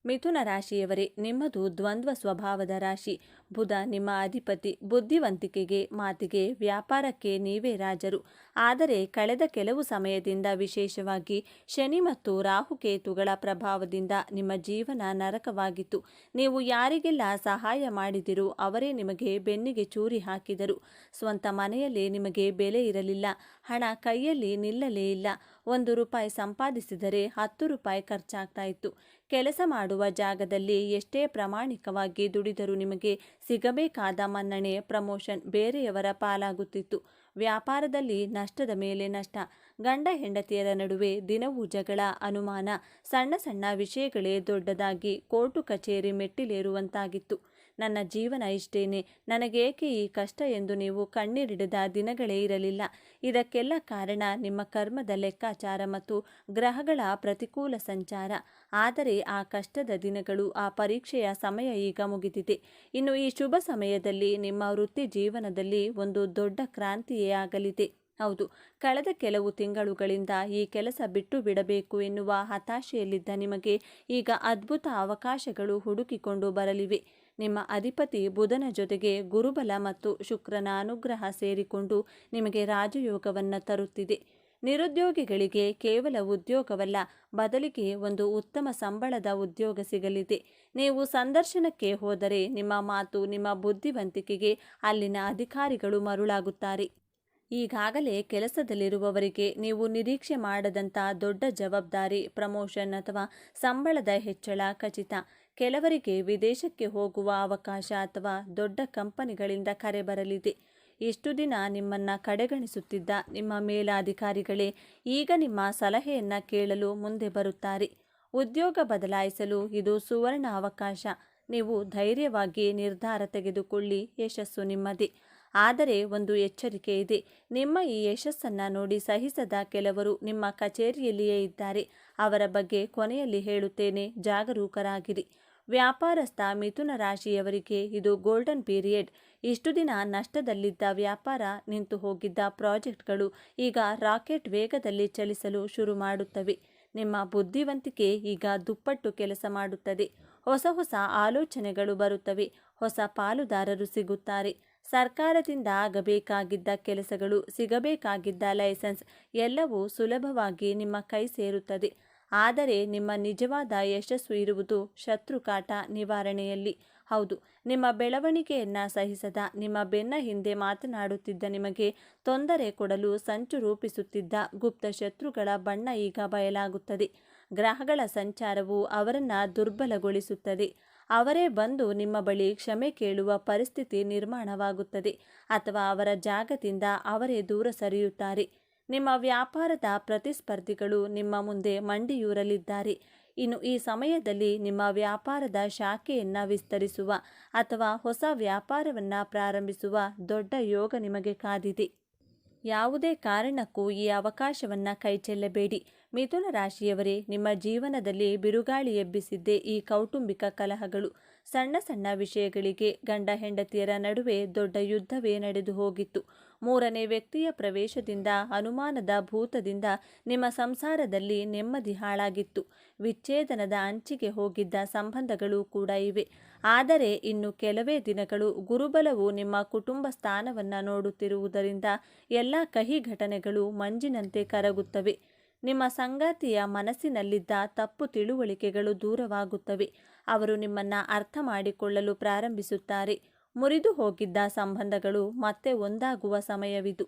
ಮಿಥುನ ರಾಶಿಯವರೇ, ನಿಮ್ಮದು ದ್ವಂದ್ವ ಸ್ವಭಾವದ ರಾಶಿ. ಬುಧ ನಿಮ್ಮ ಅಧಿಪತಿ. ಬುದ್ಧಿವಂತಿಕೆಗೆ, ಮಾತಿಗೆ, ವ್ಯಾಪಾರಕ್ಕೆ ನೀವೇ ರಾಜರು. ಆದರೆ ಕಳೆದ ಕೆಲವು ಸಮಯದಿಂದ, ವಿಶೇಷವಾಗಿ ಶನಿ ಮತ್ತು ರಾಹುಕೇತುಗಳ ಪ್ರಭಾವದಿಂದ ನಿಮ್ಮ ಜೀವನ ನರಕವಾಗಿತ್ತು. ನೀವು ಯಾರಿಗೆಲ್ಲ ಸಹಾಯ ಮಾಡಿದಿರೋ ಅವರೇ ನಿಮಗೆ ಬೆನ್ನಿಗೆ ಚೂರಿ ಹಾಕಿದರು. ಸ್ವಂತ ಮನೆಯಲ್ಲಿ ನಿಮಗೆ ಬೆಲೆ ಇರಲಿಲ್ಲ. ಹಣ ಕೈಯಲ್ಲಿ ನಿಲ್ಲಲೇ ಇಲ್ಲ. 1 ರೂಪಾಯಿ ಸಂಪಾದಿಸಿದರೆ 10 ರೂಪಾಯಿ ಖರ್ಚಾಗ್ತಾ ಇತ್ತು. ಕೆಲಸ ಮಾಡುವ ಜಾಗದಲ್ಲಿ ಎಷ್ಟೇ ಪ್ರಾಮಾಣಿಕವಾಗಿ ದುಡಿದರೂ ನಿಮಗೆ ಸಿಗಬೇಕಾದ ಮನ್ನಣೆ, ಪ್ರಮೋಷನ್ ಬೇರೆಯವರ ಪಾಲಾಗುತ್ತಿತ್ತು. ವ್ಯಾಪಾರದಲ್ಲಿ ನಷ್ಟದ ಮೇಲೆ ನಷ್ಟ. ಗಂಡ ಹೆಂಡತಿಯರ ನಡುವೆ ದಿನವೂ ಜಗಳ, ಅನುಮಾನ. ಸಣ್ಣ ಸಣ್ಣ ವಿಷಯಗಳೇ ದೊಡ್ಡದಾಗಿ ಕೋರ್ಟು ಕಚೇರಿ ಮೆಟ್ಟಿಲೇರುವಂತಾಗಿತ್ತು. ನನ್ನ ಜೀವನ ಇಷ್ಟೇನೆ, ನನಗೇಕೆ ಈ ಕಷ್ಟ ಎಂದು ನೀವು ಕಣ್ಣೀರಿಡದ ದಿನಗಳೇ ಇರಲಿಲ್ಲ. ಇದಕ್ಕೆಲ್ಲ ಕಾರಣ ನಿಮ್ಮ ಕರ್ಮದ ಲೆಕ್ಕಾಚಾರ ಮತ್ತು ಗ್ರಹಗಳ ಪ್ರತಿಕೂಲ ಸಂಚಾರ. ಆದರೆ ಆ ಕಷ್ಟದ ದಿನಗಳು, ಆ ಪರೀಕ್ಷೆಯ ಸಮಯ ಈಗ ಮುಗಿದಿದೆ. ಇನ್ನು ಈ ಶುಭ ಸಮಯದಲ್ಲಿ ನಿಮ್ಮ ವೃತ್ತಿ ಜೀವನದಲ್ಲಿ ಒಂದು ದೊಡ್ಡ ಕ್ರಾಂತಿಯೇ ಆಗಲಿದೆ. ಹೌದು, ಕಳೆದ ಕೆಲವು ತಿಂಗಳುಗಳಿಂದ ಈ ಕೆಲಸ ಬಿಟ್ಟು ಬಿಡಬೇಕು ಎನ್ನುವ ಹತಾಶೆಯಲ್ಲಿದ್ದ ನಿಮಗೆ ಈಗ ಅದ್ಭುತ ಅವಕಾಶಗಳು ಹುಡುಕಿಕೊಂಡು ಬರಲಿವೆ. ನಿಮ್ಮ ಅಧಿಪತಿ ಬುಧನ ಜೊತೆಗೆ ಗುರುಬಲ ಮತ್ತು ಶುಕ್ರನ ಅನುಗ್ರಹ ಸೇರಿಕೊಂಡು ನಿಮಗೆ ರಾಜಯೋಗವನ್ನು ತರುತ್ತಿದೆ. ನಿರುದ್ಯೋಗಿಗಳಿಗೆ ಕೇವಲ ಉದ್ಯೋಗವಲ್ಲ, ಬದಲಿಗೆ ಒಂದು ಉತ್ತಮ ಸಂಬಳದ ಉದ್ಯೋಗ ಸಿಗಲಿದೆ. ನೀವು ಸಂದರ್ಶನಕ್ಕೆ ಹೋದರೆ ನಿಮ್ಮ ಮಾತು, ನಿಮ್ಮ ಬುದ್ಧಿವಂತಿಕೆಗೆ ಅಲ್ಲಿನ ಅಧಿಕಾರಿಗಳು ಮರುಳಾಗುತ್ತಾರೆ. ಈಗಾಗಲೇ ಕೆಲಸದಲ್ಲಿರುವವರಿಗೆ ನೀವು ನಿರೀಕ್ಷೆ ಮಾಡದಂಥ ದೊಡ್ಡ ಜವಾಬ್ದಾರಿ, ಪ್ರಮೋಷನ್ ಅಥವಾ ಸಂಬಳದ ಹೆಚ್ಚಳ ಖಚಿತ. ಕೆಲವರಿಗೆ ವಿದೇಶಕ್ಕೆ ಹೋಗುವ ಅವಕಾಶ ಅಥವಾ ದೊಡ್ಡ ಕಂಪನಿಗಳಿಂದ ಕರೆ ಬರಲಿದೆ. ಇಷ್ಟು ದಿನ ನಿಮ್ಮನ್ನು ಕಡೆಗಣಿಸುತ್ತಿದ್ದ ನಿಮ್ಮ ಮೇಲಾಧಿಕಾರಿಗಳೇ ಈಗ ನಿಮ್ಮ ಸಲಹೆಯನ್ನು ಕೇಳಲು ಮುಂದೆ ಬರುತ್ತಾರೆ. ಉದ್ಯೋಗ ಬದಲಾಯಿಸಲು ಇದು ಸುವರ್ಣ ಅವಕಾಶ. ನೀವು ಧೈರ್ಯವಾಗಿ ನಿರ್ಧಾರ ತೆಗೆದುಕೊಳ್ಳಿ, ಯಶಸ್ಸು ನಿಮ್ಮದೇ. ಆದರೆ ಒಂದು ಎಚ್ಚರಿಕೆ ಇದೆ. ನಿಮ್ಮ ಈ ಯಶಸ್ಸನ್ನು ನೋಡಿ ಸಹಿಸದ ಕೆಲವರು ನಿಮ್ಮ ಕಚೇರಿಯಲ್ಲಿಯೇ ಇದ್ದಾರೆ. ಅವರ ಬಗ್ಗೆ ಕೊನೆಯಲ್ಲಿ ಹೇಳುತ್ತೇನೆ, ಜಾಗರೂಕರಾಗಿರಿ. ವ್ಯಾಪಾರಸ್ಥ ಮಿಥುನ ರಾಶಿಯವರಿಗೆ ಇದು ಗೋಲ್ಡನ್ ಪೀರಿಯಡ್. ಇಷ್ಟು ದಿನ ನಷ್ಟದಲ್ಲಿದ್ದ ವ್ಯಾಪಾರ, ನಿಂತು ಹೋಗಿದ್ದ ಪ್ರಾಜೆಕ್ಟ್ಗಳು ಈಗ ರಾಕೆಟ್ ವೇಗದಲ್ಲಿ ಚಲಿಸಲು ಶುರು ಮಾಡುತ್ತವೆ. ನಿಮ್ಮ ಬುದ್ಧಿವಂತಿಕೆ ಈಗ ದುಪ್ಪಟ್ಟು ಕೆಲಸ ಮಾಡುತ್ತದೆ. ಹೊಸ ಹೊಸ ಆಲೋಚನೆಗಳು ಬರುತ್ತವೆ. ಹೊಸ ಪಾಲುದಾರರು ಸಿಗುತ್ತಾರೆ. ಸರ್ಕಾರದಿಂದ ಆಗಬೇಕಾಗಿದ್ದ ಕೆಲಸಗಳು, ಸಿಗಬೇಕಾಗಿದ್ದ ಲೈಸೆನ್ಸ್ ಎಲ್ಲವೂ ಸುಲಭವಾಗಿ ನಿಮ್ಮ ಕೈ ಸೇರುತ್ತದೆ. ಆದರೆ ನಿಮ್ಮ ನಿಜವಾದ ಯಶಸ್ಸು ಇರುವುದು ಶತ್ರುಕಾಟ ನಿವಾರಣೆಯಲ್ಲಿ. ಹೌದು, ನಿಮ್ಮ ಬೆಳವಣಿಗೆಯನ್ನು ಸಹಿಸದ, ನಿಮ್ಮ ಬೆನ್ನ ಹಿಂದೆ ಮಾತನಾಡುತ್ತಿದ್ದ, ನಿಮಗೆ ತೊಂದರೆ ಕೊಡಲು ಸಂಚು ರೂಪಿಸುತ್ತಿದ್ದ ಗುಪ್ತ ಶತ್ರುಗಳ ಬಣ್ಣ ಈಗ ಬಯಲಾಗುತ್ತದೆ. ಗ್ರಹಗಳ ಸಂಚಾರವು ಅವರನ್ನು ದುರ್ಬಲಗೊಳಿಸುತ್ತದೆ. ಅವರೇ ಬಂದು ನಿಮ್ಮ ಬಳಿ ಕ್ಷಮೆ ಕೇಳುವ ಪರಿಸ್ಥಿತಿ ನಿರ್ಮಾಣವಾಗುತ್ತದೆ ಅಥವಾ ಅವರ ಜಾಗದಿಂದ ಅವರೇ ದೂರ ಸರಿಯುತ್ತಾರೆ. ನಿಮ್ಮ ವ್ಯಾಪಾರದ ಪ್ರತಿಸ್ಪರ್ಧಿಗಳು ನಿಮ್ಮ ಮುಂದೆ ಮಂಡಿಯೂರಲಿದ್ದಾರೆ. ಇನ್ನು ಈ ಸಮಯದಲ್ಲಿ ನಿಮ್ಮ ವ್ಯಾಪಾರದ ಶಾಖೆಯನ್ನು ವಿಸ್ತರಿಸುವ ಅಥವಾ ಹೊಸ ವ್ಯಾಪಾರವನ್ನು ಪ್ರಾರಂಭಿಸುವ ದೊಡ್ಡ ಯೋಗ ನಿಮಗೆ ಕಾದಿದೆ. ಯಾವುದೇ ಕಾರಣಕ್ಕೂ ಈ ಅವಕಾಶವನ್ನು ಕೈಚೆಲ್ಲಬೇಡಿ. ಮಿಥುನ ರಾಶಿಯವರೇ, ನಿಮ್ಮ ಜೀವನದಲ್ಲಿ ಬಿರುಗಾಳಿ ಎಬ್ಬಿಸಿದ್ದೇ ಈ ಕೌಟುಂಬಿಕ ಕಲಹಗಳು. ಸಣ್ಣ ಸಣ್ಣ ವಿಷಯಗಳಿಗೆ ಗಂಡ ಹೆಂಡತಿಯರ ನಡುವೆ ದೊಡ್ಡ ಯುದ್ಧವೇ ನಡೆದು ಹೋಗಿತ್ತು. ಮೂರನೇ ವ್ಯಕ್ತಿಯ ಪ್ರವೇಶದಿಂದ, ಅನುಮಾನದ ಭೂತದಿಂದ ನಿಮ್ಮ ಸಂಸಾರದಲ್ಲಿ ನೆಮ್ಮದಿ ಹಾಳಾಗಿತ್ತು. ವಿಚ್ಛೇದನದ ಅಂಚಿಗೆ ಹೋಗಿದ್ದ ಸಂಬಂಧಗಳು ಕೂಡ ಇವೆ. ಆದರೆ ಇನ್ನು ಕೆಲವೇ ದಿನಗಳು ಗುರುಬಲವು ನಿಮ್ಮ ಕುಟುಂಬ ಸ್ಥಾನವನ್ನು ನೋಡುತ್ತಿರುವುದರಿಂದ ಎಲ್ಲ ಕಹಿ ಘಟನೆಗಳು ಮಂಜಿನಂತೆ ಕರಗುತ್ತವೆ. ನಿಮ್ಮ ಸಂಗಾತಿಯ ಮನಸ್ಸಿನಲ್ಲಿದ್ದ ತಪ್ಪು ತಿಳುವಳಿಕೆಗಳು ದೂರವಾಗುತ್ತವೆ. ಅವರು ನಿಮ್ಮನ್ನು ಅರ್ಥ ಮಾಡಿಕೊಳ್ಳಲು ಪ್ರಾರಂಭಿಸುತ್ತಾರೆ. ಮುರಿದು ಹೋಗಿದ್ದ ಸಂಬಂಧಗಳು ಮತ್ತೆ ಒಂದಾಗುವ ಸಮಯವಿದು.